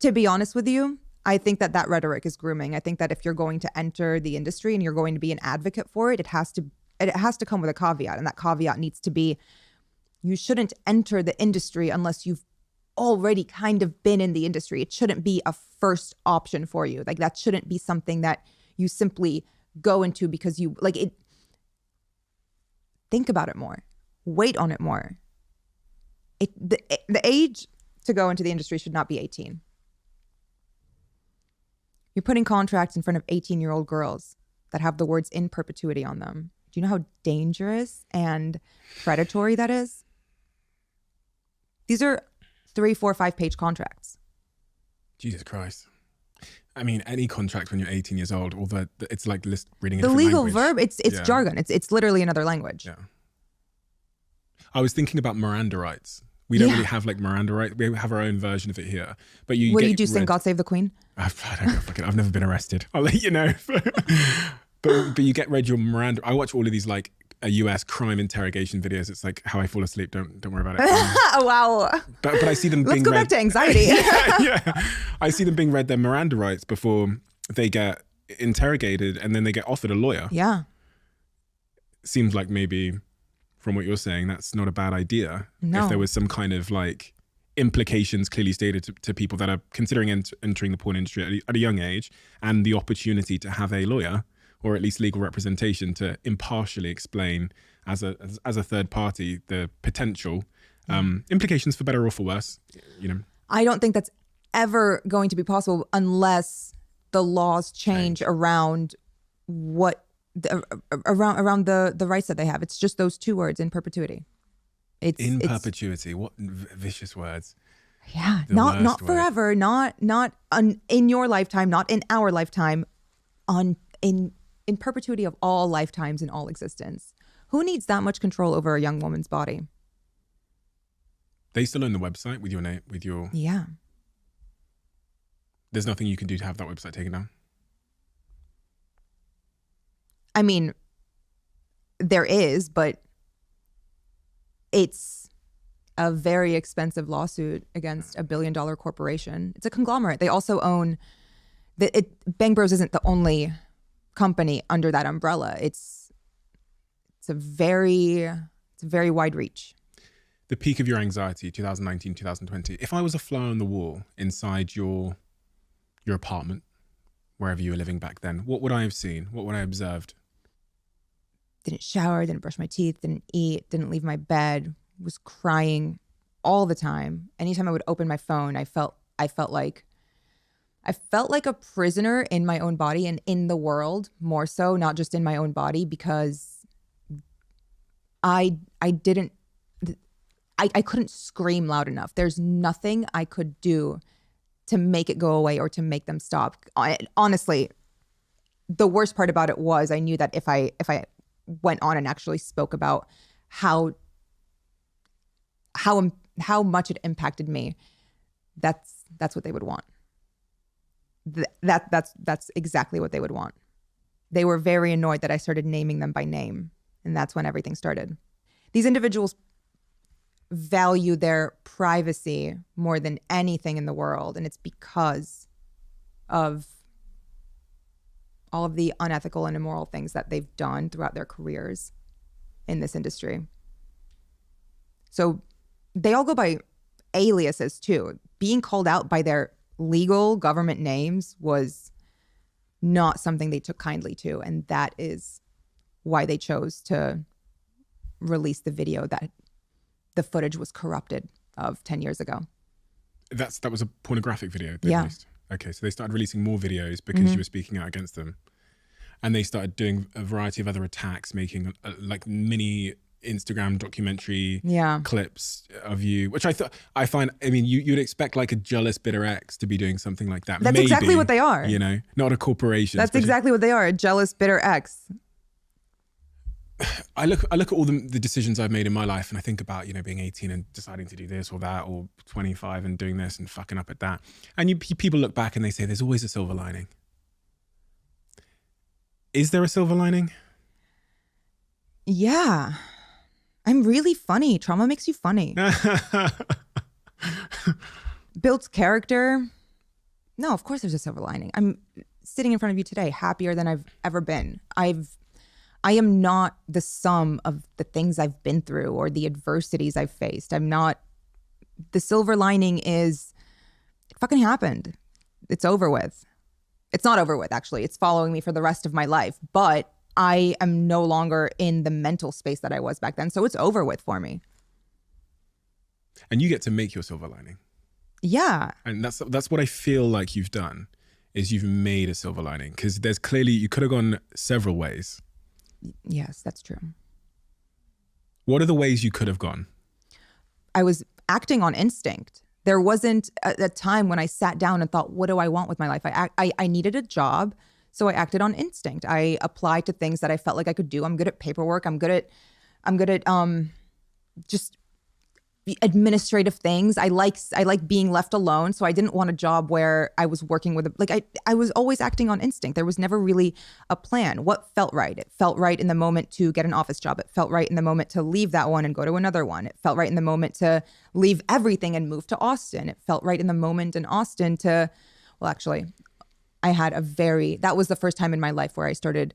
to be honest with you, I think that rhetoric is grooming. I think that if you're going to enter the industry and you're going to be an advocate for it, it has to come with a caveat. And that caveat needs to be, you shouldn't enter the industry unless you've already kind of been in the industry. It shouldn't be a first option for you. Like that shouldn't be something that you simply go into because you like it. Think about it more. Wait on it more. The age to go into the industry should not be 18. You're putting contracts in front of 18-year-old girls that have the words in perpetuity on them. Do you know how dangerous and predatory that is? These are 3, 4, 5-page contracts. Jesus Christ. I mean, any contract when you're 18 years old, although it's like reading a The different legal language. verb, it's Yeah. jargon. It's literally another language. Yeah. I was thinking about Miranda rights. We don't really have like Miranda rights. We have our own version of it here. But What do you do? Sing "God Save the Queen"? I don't know. Fucking, I've never been arrested. I'll let you know. but you get read your Miranda. I watch all of these like a US crime interrogation videos. It's like how I fall asleep. Don't worry about it. Oh, wow. But I see them. Let's being go read, back to anxiety. yeah. I see them being read their Miranda rights before they get interrogated, and then they get offered a lawyer. Yeah. Seems like maybe, from what you're saying, that's not a bad idea. No. If there was some kind of like implications clearly stated to people that are considering entering the porn industry at a young age, and the opportunity to have a lawyer or at least legal representation to impartially explain as a third party the potential implications for better or for worse, you know. I don't think that's ever going to be possible unless the laws change around around the rights that they have. It's just those two words, in perpetuity. It's Perpetuity. What vicious words. Yeah, The not worst forever, not in your lifetime, not in our lifetime, in perpetuity of all lifetimes in all existence. Who needs that much control over a young woman's body? They still own the website with your name, with your. Yeah. There's nothing you can do to have that website taken down. I mean, there is, but it's a very expensive lawsuit against $1 billion corporation. It's a conglomerate. They also own Bang Bros isn't the only company under that umbrella. It's a very wide reach. The peak of your anxiety, 2019, 2020. If I was a fly on the wall inside your apartment, wherever you were living back then, what would I have seen? What would I have observed? Didn't shower, didn't brush my teeth, didn't eat, didn't leave my bed, was crying all the time. Anytime I would open my phone, I felt like a prisoner in my own body and in the world, more so, not just in my own body, because I couldn't scream loud enough. There's nothing I could do to make it go away or to make them stop. Honestly, the worst part about it was I knew that if I went on and actually spoke about how much it impacted me, that's what they would want. That's exactly what they would want. They were very annoyed that I started naming them by name, and that's when everything started. These individuals value their privacy more than anything in the world, and it's because of all of the unethical and immoral things that they've done throughout their careers in this industry. So they all go by aliases too. Being called out by their legal government names was not something they took kindly to, and that is why they chose to release the video that the footage was corrupted of 10 years ago. That was a pornographic video they Yeah. released. Okay, so they started releasing more videos because you were speaking out against them. And they started doing a variety of other attacks, making like mini Instagram documentary clips of you, which I find, you'd expect like a jealous, bitter ex to be doing something like that. That's Maybe, exactly what they are. You know, not a corporation. That's exactly what they are, a jealous, bitter ex. I look at all the decisions I've made in my life, and I think about, being 18 and deciding to do this or that, or 25 and doing this and fucking up at that. And people look back and they say, there's always a silver lining. Is there a silver lining? Yeah. I'm really funny. Trauma makes you funny. Builds character. No, of course there's a silver lining. I'm sitting in front of you today, happier than I've ever been. I am not the sum of the things I've been through or the adversities I've faced. I'm not. The silver lining is it fucking happened. It's over with. It's not over with, actually. It's following me for the rest of my life. But I am no longer in the mental space that I was back then. So it's over with for me. And you get to make your silver lining. Yeah. And that's what I feel like you've done, is you've made a silver lining. Because there's clearly, you could have gone several ways. Yes, that's true. What are the ways you could have gone? I was acting on instinct. There wasn't a time when I sat down and thought, what do I want with my life? I needed a job, so I acted on instinct. I applied to things that I felt like I could do. I'm good at paperwork. I'm good at just administrative things. I like being left alone. So I didn't want a job where I was working with I was always acting on instinct. There was never really a plan. What felt right? It felt right in the moment to get an office job. It felt right in the moment to leave that one and go to another one. It felt right in the moment to leave everything and move to Austin. It felt right in the moment in Austin to, well, actually, that was the first time in my life where I started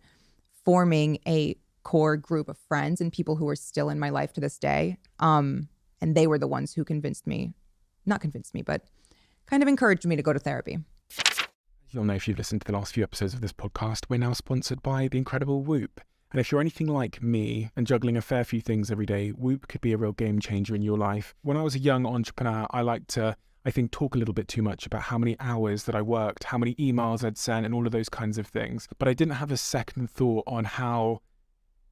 forming a core group of friends and people who are still in my life to this day. And they were the ones who not convinced me, but kind of encouraged me to go to therapy. You'll know if you've listened to the last few episodes of this podcast, we're now sponsored by the incredible Whoop. And if you're anything like me and juggling a fair few things every day, Whoop could be a real game changer in your life. When I was a young entrepreneur, I liked to, talk a little bit too much about how many hours that I worked, how many emails I'd sent, and all of those kinds of things. But I didn't have a second thought on how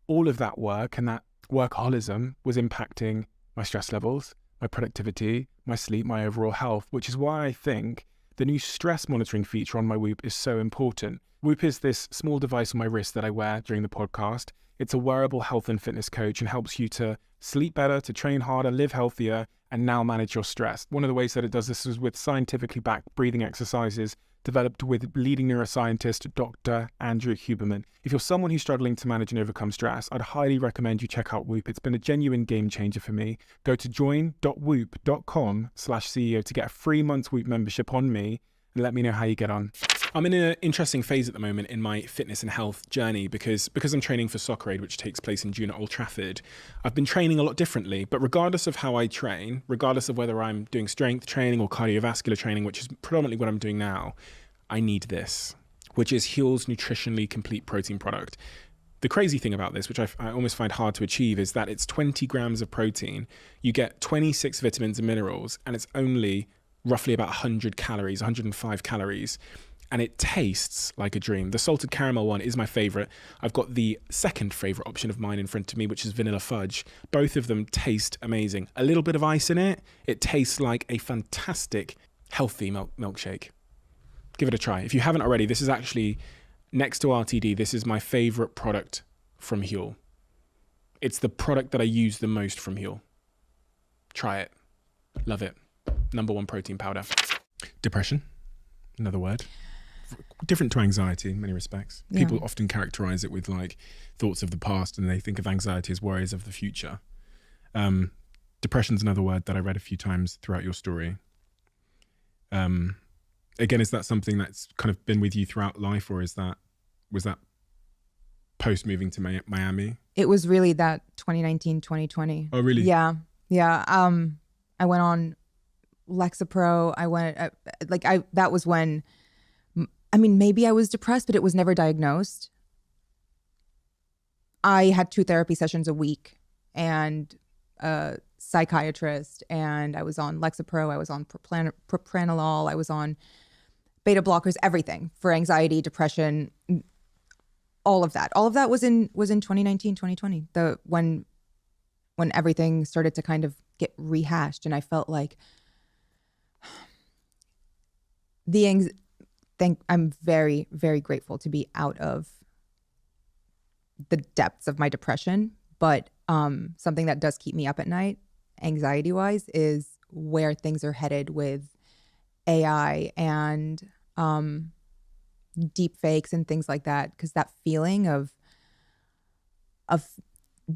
all of that work and that workaholism was impacting my stress levels, my productivity, my sleep, my overall health, which is why I think the new stress monitoring feature on my Whoop is so important. Whoop is this small device on my wrist that I wear during the podcast. It's a wearable health and fitness coach and helps you to sleep better, to train harder, live healthier, and now manage your stress. One of the ways that it does this is with scientifically backed breathing exercises developed with leading neuroscientist Dr. Andrew Huberman. If you're someone who's struggling to manage and overcome stress, I'd highly recommend you check out Whoop. It's been a genuine game changer for me. Go to join.whoop.com/CEO to get a 3 months Whoop membership on me and let me know how you get on. I'm in an interesting phase at the moment in my fitness and health journey because I'm training for Soccer Aid, which takes place in June at Old Trafford. I've been training a lot differently, but regardless of how I train, regardless of whether I'm doing strength training or cardiovascular training, which is predominantly what I'm doing now, I need this, which is Huel's nutritionally complete protein product. The crazy thing about this, which I almost find hard to achieve, is that it's 20 grams of protein. You get 26 vitamins and minerals, and it's only roughly about 100 calories, 105 calories. And it tastes like a dream. The salted caramel one is my favorite. I've got the second favorite option of mine in front of me, which is vanilla fudge. Both of them taste amazing. A little bit of ice in it. It tastes like a fantastic, healthy milkshake. Give it a try. If you haven't already, this is actually, next to RTD, this is my favorite product from Huel. It's the product that I use the most from Huel. Try it. Love it. #1 protein powder. Depression, another word. Different to anxiety in many respects. Yeah. People often characterize it with like thoughts of the past, and they think of anxiety as worries of the future. Depression's another word that I read a few times throughout your story. Again, is that something that's kind of been with you throughout life, or was that post moving to Miami? It was really that 2019, 2020. Oh, really? Yeah. I went on Lexapro. That was when, maybe I was depressed, but it was never diagnosed. I had 2 therapy sessions a week and a psychiatrist, and I was on Lexapro. I was on propranolol. I was on beta blockers, everything for anxiety, depression, all of that. All of that was in 2019, 2020. When everything started to kind of get rehashed, and I felt like I'm very, very grateful to be out of the depths of my depression. But something that does keep me up at night, anxiety-wise, is where things are headed with AI and deep fakes and things like that. Because that feeling of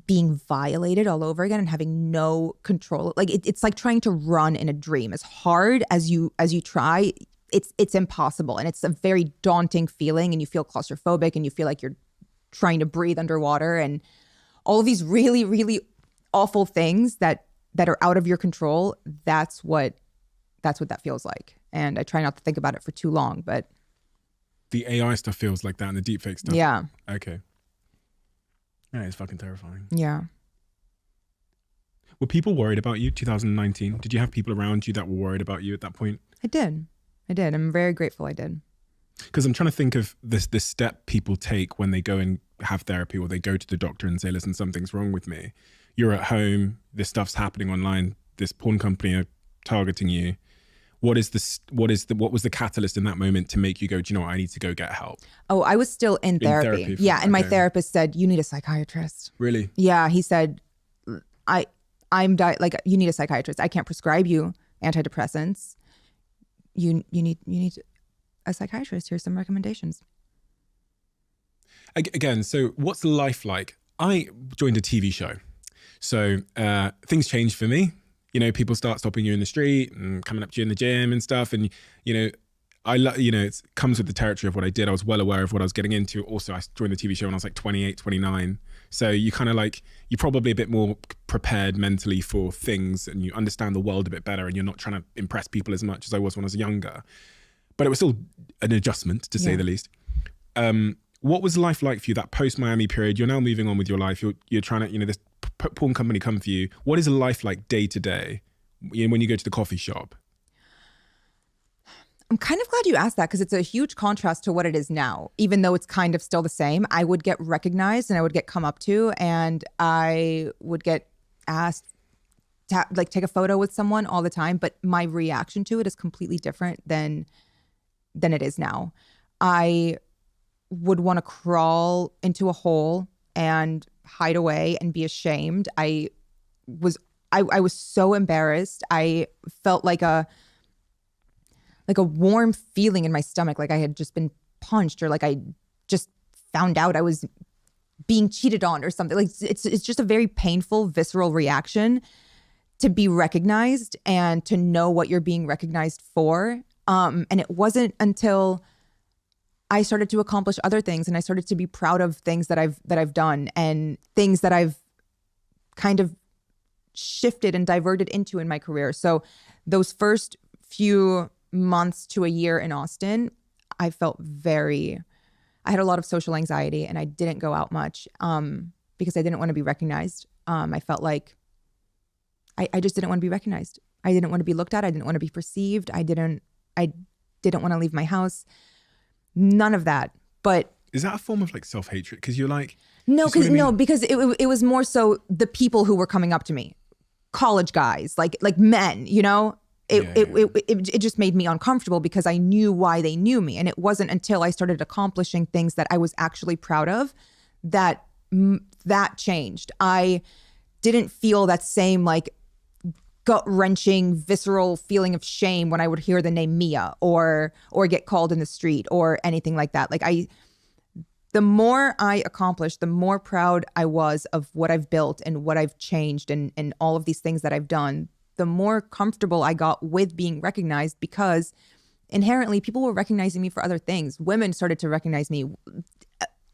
being violated all over again and having no control, like it's like trying to run in a dream. As hard as you try, it's impossible, and it's a very daunting feeling, and you feel claustrophobic, and you feel like you're trying to breathe underwater, and all of these really, really awful things that are out of your control. That's what that feels like. And I try not to think about it for too long, but The AI stuff feels like that, and the deepfake stuff. yeah. Okay. Yeah, it's fucking terrifying. Yeah. Were people worried about you 2019? Did you have people around you that were worried about you at that point? I did. I'm very grateful I did. Because I'm trying to think of this step people take when they go and have therapy, or they go to the doctor and say, listen, something's wrong with me. You're at home, this stuff's happening online, this porn company are targeting you. What was the catalyst in that moment to make you go, do you know what, I need to go get help? Oh, I was still in therapy. Yeah, and my okay. therapist said, you need a psychiatrist. Really? Yeah, he said, like, you need a psychiatrist. I can't prescribe you antidepressants. You need a psychiatrist. Here's some recommendations. Again, so what's life like? I joined a TV show. So things changed for me. You know, people start stopping you in the street and coming up to you in the gym and stuff. And, you know, it comes with the territory of what I did. I was well aware of what I was getting into. Also, I joined the TV show when I was like 28, 29. So you kind of like, you're probably a bit more prepared mentally for things and you understand the world a bit better and you're not trying to impress people as much as I was when I was younger. But it was still an adjustment, to say the least. What was life like for you, that post-Miami period? You're now moving on with your life. You're trying to, you know, this porn company come for you. What is life like day to day when you go to the coffee shop? I'm kind of glad you asked that because it's a huge contrast to what it is now. Even though it's kind of still the same, I would get recognized and I would get come up to and I would get asked to like take a photo with someone all the time. But my reaction to it is completely different than it is now. I would want to crawl into a hole and hide away and be ashamed. I was so embarrassed. I felt like a warm feeling in my stomach, like I had just been punched or like I just found out I was being cheated on or something. Like it's just a very painful, visceral reaction to be recognized and to know what you're being recognized for. And it wasn't until I started to accomplish other things and I started to be proud of things that I've done and things that I've kind of shifted and diverted into in my career. So those first few months to a year in Austin, I had a lot of social anxiety and I didn't go out much because I didn't want to be recognized. I felt like I just didn't want to be recognized. I didn't want to be looked at. I didn't want to be perceived. I didn't want to leave my house. None of that. But is that a form of like self-hatred? Because you're like, because it was more so the people who were coming up to me, college guys, like men, you know. It just made me uncomfortable because I knew why they knew me, and it wasn't until I started accomplishing things that I was actually proud of that changed. I didn't feel that same like gut-wrenching, visceral feeling of shame when I would hear the name Mia or get called in the street or anything like that. Like the more I accomplished, the more proud I was of what I've built and what I've changed and all of these things that I've done, the more comfortable I got with being recognized because inherently people were recognizing me for other things. Women started to recognize me.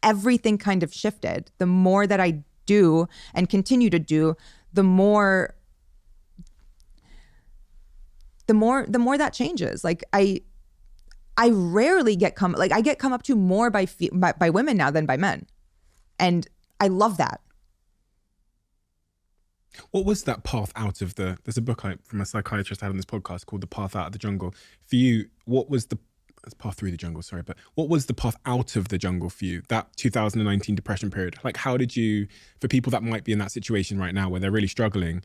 Everything kind of shifted. The more that I do and continue to do, the more that changes. Like I rarely get I get come up to more by women now than by men. And I love that. What was that path out of there's a book from a psychiatrist I had on this podcast called The Path Out of the Jungle. For you, what was the path through the jungle, sorry, but what was the path out of the jungle for you, that 2019 depression period? Like how did you, for people that might be in that situation right now where they're really struggling,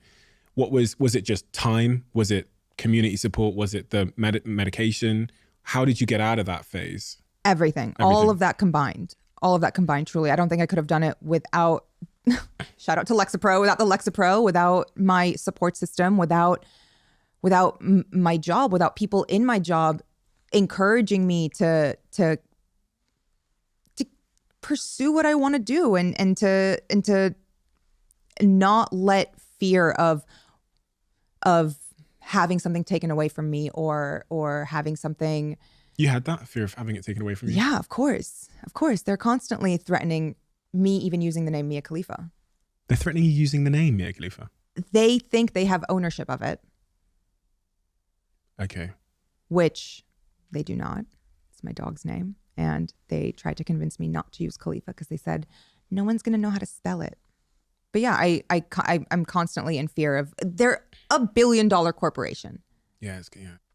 was it just time? Was it community support? Was it the medication? How did you get out of that phase? Everything. All of that combined, truly. I don't think I could have done it without, shout out to Lexapro, without the Lexapro, without my support system, without my job, without people in my job encouraging me to pursue what I want to do and to not let fear of having something taken away from me or having something. You had that fear of having it taken away from you? Yeah, of course. They're constantly threatening me even using the name Mia Khalifa. They're threatening you using the name Mia Khalifa? They think they have ownership of it. Okay. Which they do not. It's my dog's name. And they tried to convince me not to use Khalifa because they said, no one's going to know how to spell it. But yeah, I'm constantly in fear of, they're $1 billion corporation. Yeah.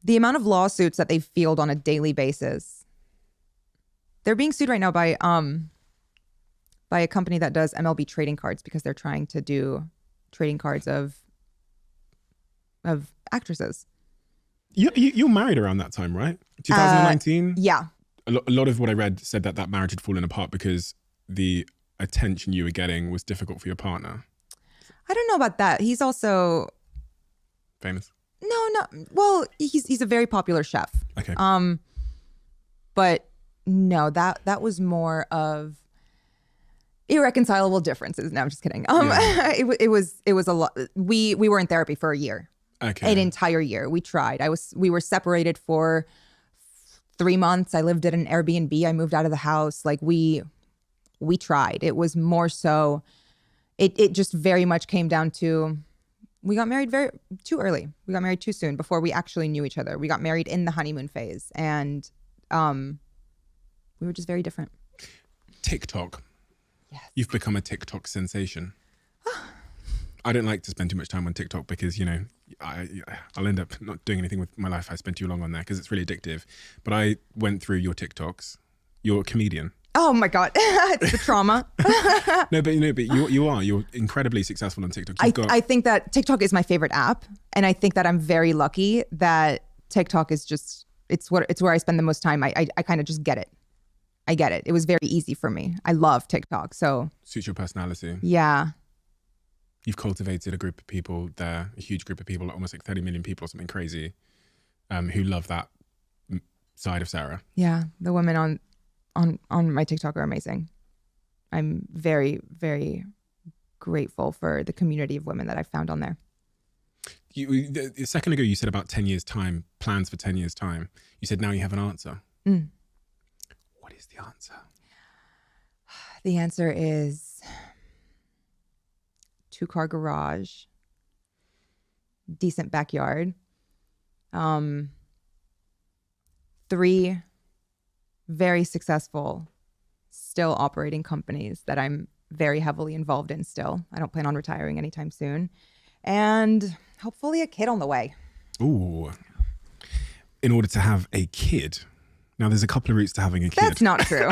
The amount of lawsuits that they field on a daily basis. They're being sued right now by a company that does MLB trading cards because they're trying to do trading cards of actresses. You're married around that time, right? 2019. Yeah. A lot of what I read said that marriage had fallen apart because the attention you were getting was difficult for your partner. I don't know about that. He's also Famous. no. Well, he's a very popular chef. Okay. But no, that was more of irreconcilable differences. No, I'm just kidding. It was a lot. We were in therapy for a year. Okay. An entire year. We tried. We were separated for 3 months. I lived at an Airbnb. I moved out of the house. Like we tried. It was more so it just very much came down to we got married too early. We got married too soon before we actually knew each other. We got married in the honeymoon phase, and we were just very different. TikTok. Yes. You've become a TikTok sensation. I don't like to spend too much time on TikTok because, you know, I'll end up not doing anything with my life. I spend too long on there because it's really addictive. But I went through your TikToks. You're a comedian. Oh my God, it's the trauma. No, but you're incredibly successful on TikTok. I think that TikTok is my favorite app, and I think that I'm very lucky that TikTok is just it's where I spend the most time. I kind of just get it. I get it. It was very easy for me. I love TikTok, so suits your personality. Yeah. You've cultivated a group of people there, a huge group of people, almost like 30 million people or something crazy, who love that side of Sarah. Yeah, the women on my TikTok are amazing. I'm very, very grateful for the community of women that I found on there. A second ago, you said about 10 years' time, plans for 10 years' time. You said now you have an answer. What is the answer? The answer is 2-car garage, decent backyard, 3 very successful, still operating companies that I'm very heavily involved in still. I don't plan on retiring anytime soon. And hopefully a kid on the way. Ooh. In order to have a kid. Now, there's a couple of routes to having a kid. That's not true.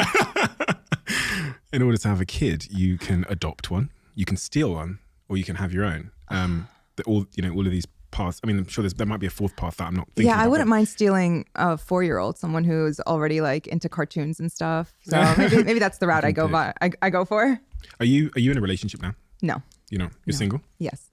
In order to have a kid, you can adopt one, you can steal one, or you can have your own. All of these paths. I mean, I'm sure there might be a fourth path that I'm not thinking Yeah, I about, wouldn't mind stealing a 4-year-old, someone who's already like into cartoons and stuff. So maybe that's the route I go for. Are you in a relationship now? No. You're single? Yes.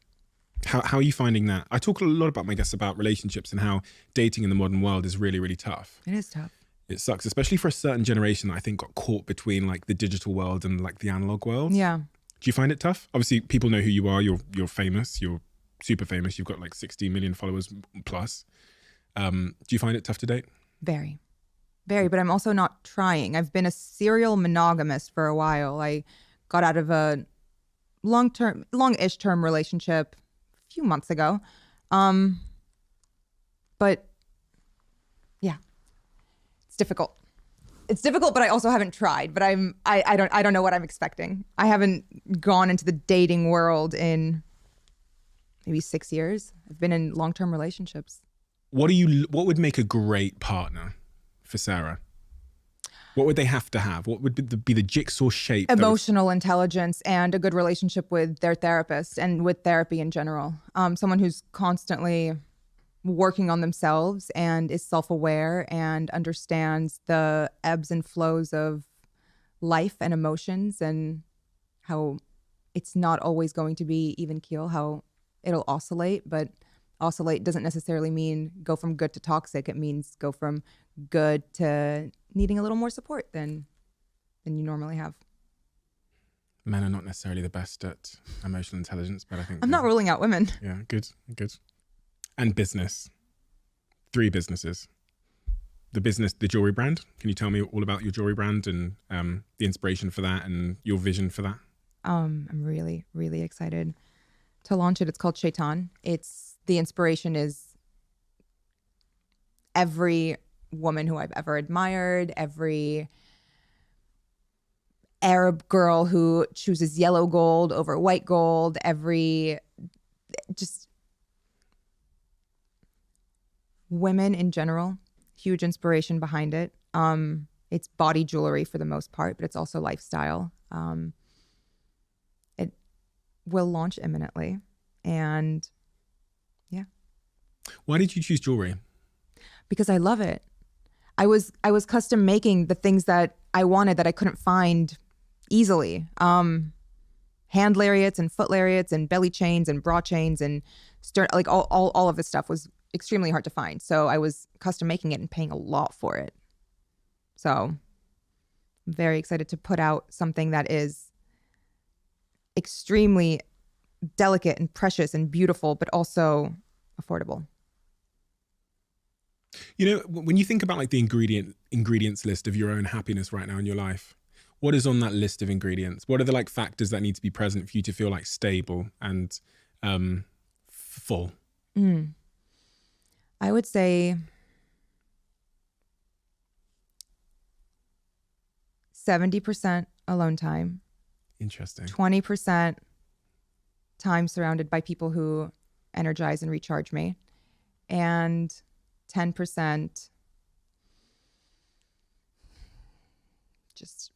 How are you finding that? I talk a lot about my guests about relationships and how dating in the modern world is really, really tough. It is tough. It sucks, especially for a certain generation that I think got caught between like the digital world and like the analog world. Yeah. Do you find it tough? Obviously, people know who you are. You're famous. You're super famous. You've got like 60 million followers plus. Do you find it tough to date? Very, very. But I'm also not trying. I've been a serial monogamist for a while. I got out of a long-ish term relationship a few months ago. But yeah, it's difficult. It's difficult, but I also haven't tried. But I don't know what I'm expecting. I haven't gone into the dating world in maybe 6 years. I've been in long-term relationships. What would make a great partner for Sarah? What would they have to have? What would be the jigsaw shape? Emotional intelligence and a good relationship with their therapist and with therapy in general. Someone who's constantly working on themselves and is self-aware and understands the ebbs and flows of life and emotions and how it's not always going to be even keel, how it'll oscillate, but oscillate doesn't necessarily mean go from good to toxic. It means go from good to needing a little more support than you normally have. Men are not necessarily the best at emotional intelligence, but I think I'm not ruling out women. Yeah, good. And business. 3 businesses. The jewelry brand. Can you tell me all about your jewelry brand and the inspiration for that and your vision for that? I'm really, really excited to launch it. It's called Shaitan. The inspiration is every woman who I've ever admired, every Arab girl who chooses yellow gold over white gold, just women in general, huge inspiration behind it. It's body jewelry for the most part, but it's also lifestyle. It will launch imminently. And yeah. Why did you choose jewelry? Because I love it. I was custom making the things that I wanted that I couldn't find easily. Hand lariats and foot lariats and belly chains and bra chains and like all of this stuff was extremely hard to find. So I was custom making it and paying a lot for it. So I'm very excited to put out something that is extremely delicate and precious and beautiful, but also affordable. You know, when you think about like the ingredients list of your own happiness right now in your life, what is on that list of ingredients? What are the like factors that need to be present for you to feel like stable and full? I would say 70% alone time. Interesting. 20% time surrounded by people who energize and recharge me. And 10% just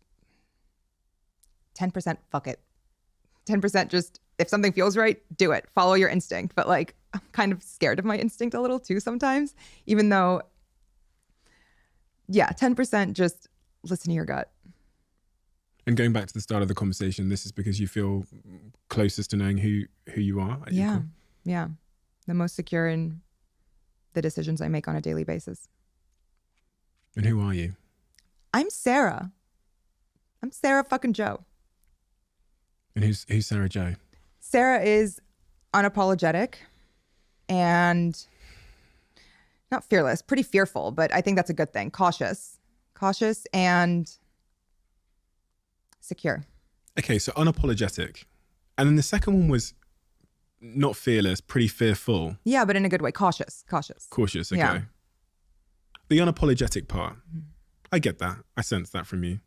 10% fuck it. 10% just if something feels right, do it. Follow your instinct. But like I'm kind of scared of my instinct a little too sometimes, even though 10% just listen to your gut. And going back to the start of the conversation, this is because you feel closest to knowing who you are. Yeah. Yeah. The most secure in the decisions I make on a daily basis. And who are you? I'm Sarah. I'm Sarah fucking Joe. And who's Sarah Joe? Sarah is unapologetic and not fearless, pretty fearful, but I think that's a good thing. Cautious and secure. Okay, so unapologetic. And then the second one was not fearless, pretty fearful. Yeah, but in a good way. Cautious. Cautious, okay. Yeah. The unapologetic part. I get that. I sense that from you.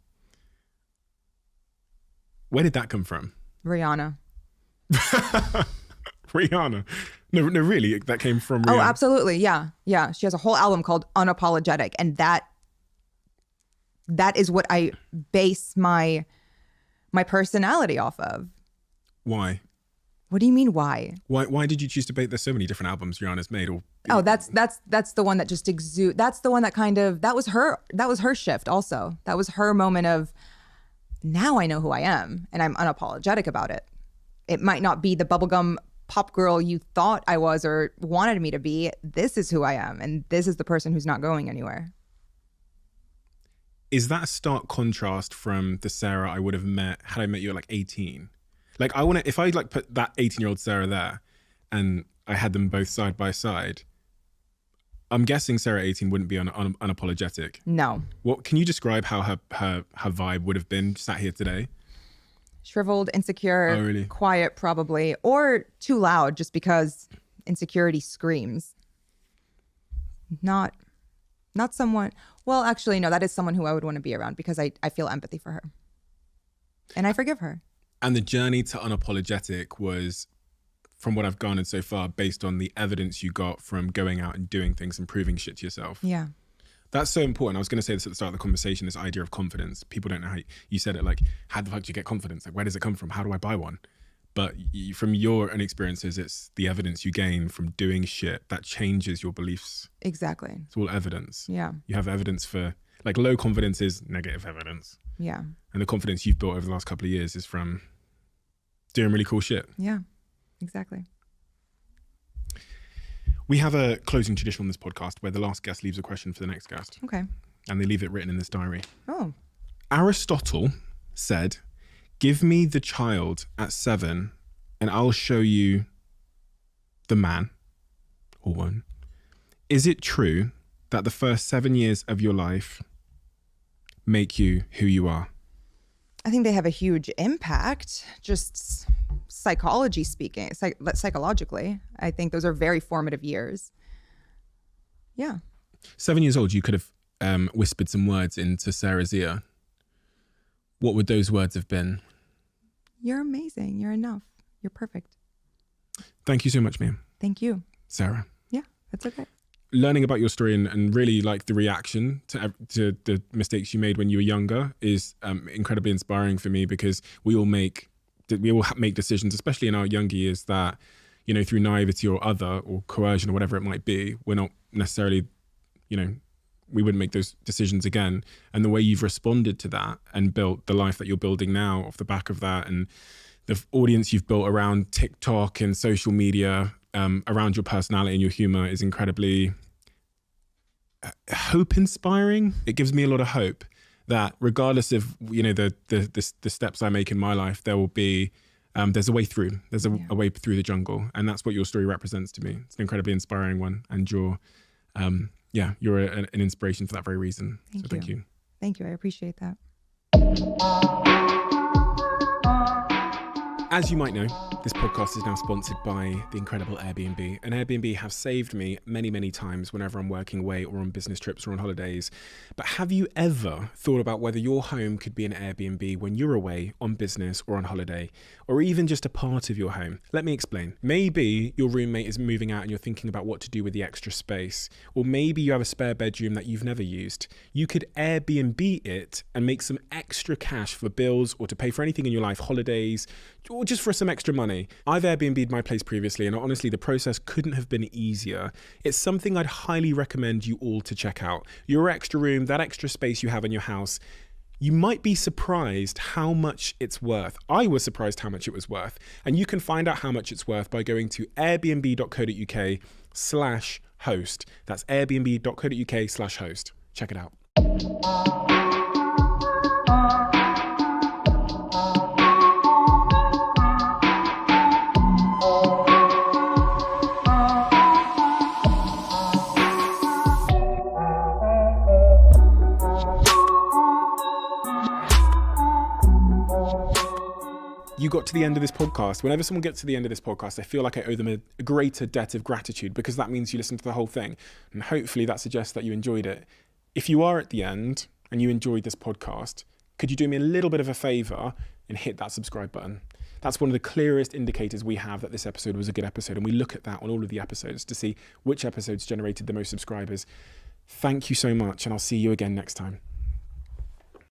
Where did that come from? Rihanna. Rihanna. No, really, that came from Rihanna. Oh, absolutely. Yeah. Yeah. She has a whole album called Unapologetic. And that is what I base my personality off of. Why? What do you mean why? Why did you choose to bake? There's so many different albums Rihanna's made. That's the one that just exude. That's the one that kind of that was her shift also. That was her moment of now I know who I am and I'm unapologetic about it. It might not be the bubblegum pop girl you thought I was or wanted me to be. This is who I am and this is the person who's not going anywhere. Is that a stark contrast from the Sarah I would have met had I met you at like 18? Like if I like put that 18-year-old Sarah there and I had them both side by side, I'm guessing Sarah 18 wouldn't be unapologetic. No. What can you describe how her vibe would have been sat here today? Shriveled, insecure, Oh, really? Quiet probably, or too loud just because insecurity screams. Not someone, well, actually, no, that is someone who I would want to be around because I feel empathy for her. And I forgive her. And the journey to unapologetic was, from what I've garnered so far, based on the evidence you got from going out and doing things and proving shit to yourself. Yeah. That's so important. I was going to say this at the start of the conversation, this idea of confidence. People don't know how you said it, like, how the fuck do you get confidence? Like, where does it come from? How do I buy one? But from your own experiences, it's the evidence you gain from doing shit that changes your beliefs. Exactly. It's all evidence. Yeah. You have evidence for, like, low confidence is negative evidence. Yeah. And the confidence you've built over the last couple of years is from doing really cool shit. Yeah, exactly. We have a closing tradition on this podcast where the last guest leaves a question for the next guest. Okay. And they leave it written in this diary. Oh. Aristotle said, "Give me the child at 7 and I'll show you the man or woman. Is it true that the first 7 years of your life make you who you are?" I think they have a huge impact, just psychologically. I think those are very formative years. Yeah. 7 years old, you could have whispered some words into Sarah's ear. What would those words have been? You're amazing. You're enough. You're perfect. Thank you so much, ma'am. Thank you. Sarah. Yeah, that's okay. Learning about your story and really like the reaction to the mistakes you made when you were younger is incredibly inspiring for me, because we all make decisions, especially in our younger years, that, you know, through naivety or coercion or whatever it might be, we're not necessarily, we wouldn't make those decisions again. And the way you've responded to that and built the life that you're building now off the back of that, and the audience you've built around TikTok and social media, around your personality and your humor, is incredibly hope inspiring. It gives me a lot of hope that regardless of the steps I make in my life, there will be there's a way through. There's a way through the jungle, and that's what your story represents to me. It's an incredibly inspiring one, and you're an inspiration for that very reason. Thank you. Thank you. I appreciate that. As you might know, this podcast is now sponsored by the incredible Airbnb. And Airbnb have saved me many, many times whenever I'm working away or on business trips or on holidays. But have you ever thought about whether your home could be an Airbnb when you're away on business or on holiday, or even just a part of your home? Let me explain. Maybe your roommate is moving out and you're thinking about what to do with the extra space. Or maybe you have a spare bedroom that you've never used. You could Airbnb it and make some extra cash for bills or to pay for anything in your life, holidays, or just for some extra money. I've Airbnb'd my place previously, and honestly, the process couldn't have been easier. It's something I'd highly recommend you all to check out. Your extra room, that extra space you have in your house, you might be surprised how much it's worth. I was surprised how much it was worth. And you can find out how much it's worth by going to airbnb.co.uk/host. That's airbnb.co.uk/host. Check it out. You got to the end of this podcast. Whenever someone gets to the end of this podcast, I feel like I owe them a greater debt of gratitude, because that means you listened to the whole thing. And hopefully that suggests that you enjoyed it. If you are at the end and you enjoyed this podcast, could you do me a little bit of a favor and hit that subscribe button? That's one of the clearest indicators we have that this episode was a good episode. And we look at that on all of the episodes to see which episodes generated the most subscribers. Thank you so much, and I'll see you again next time.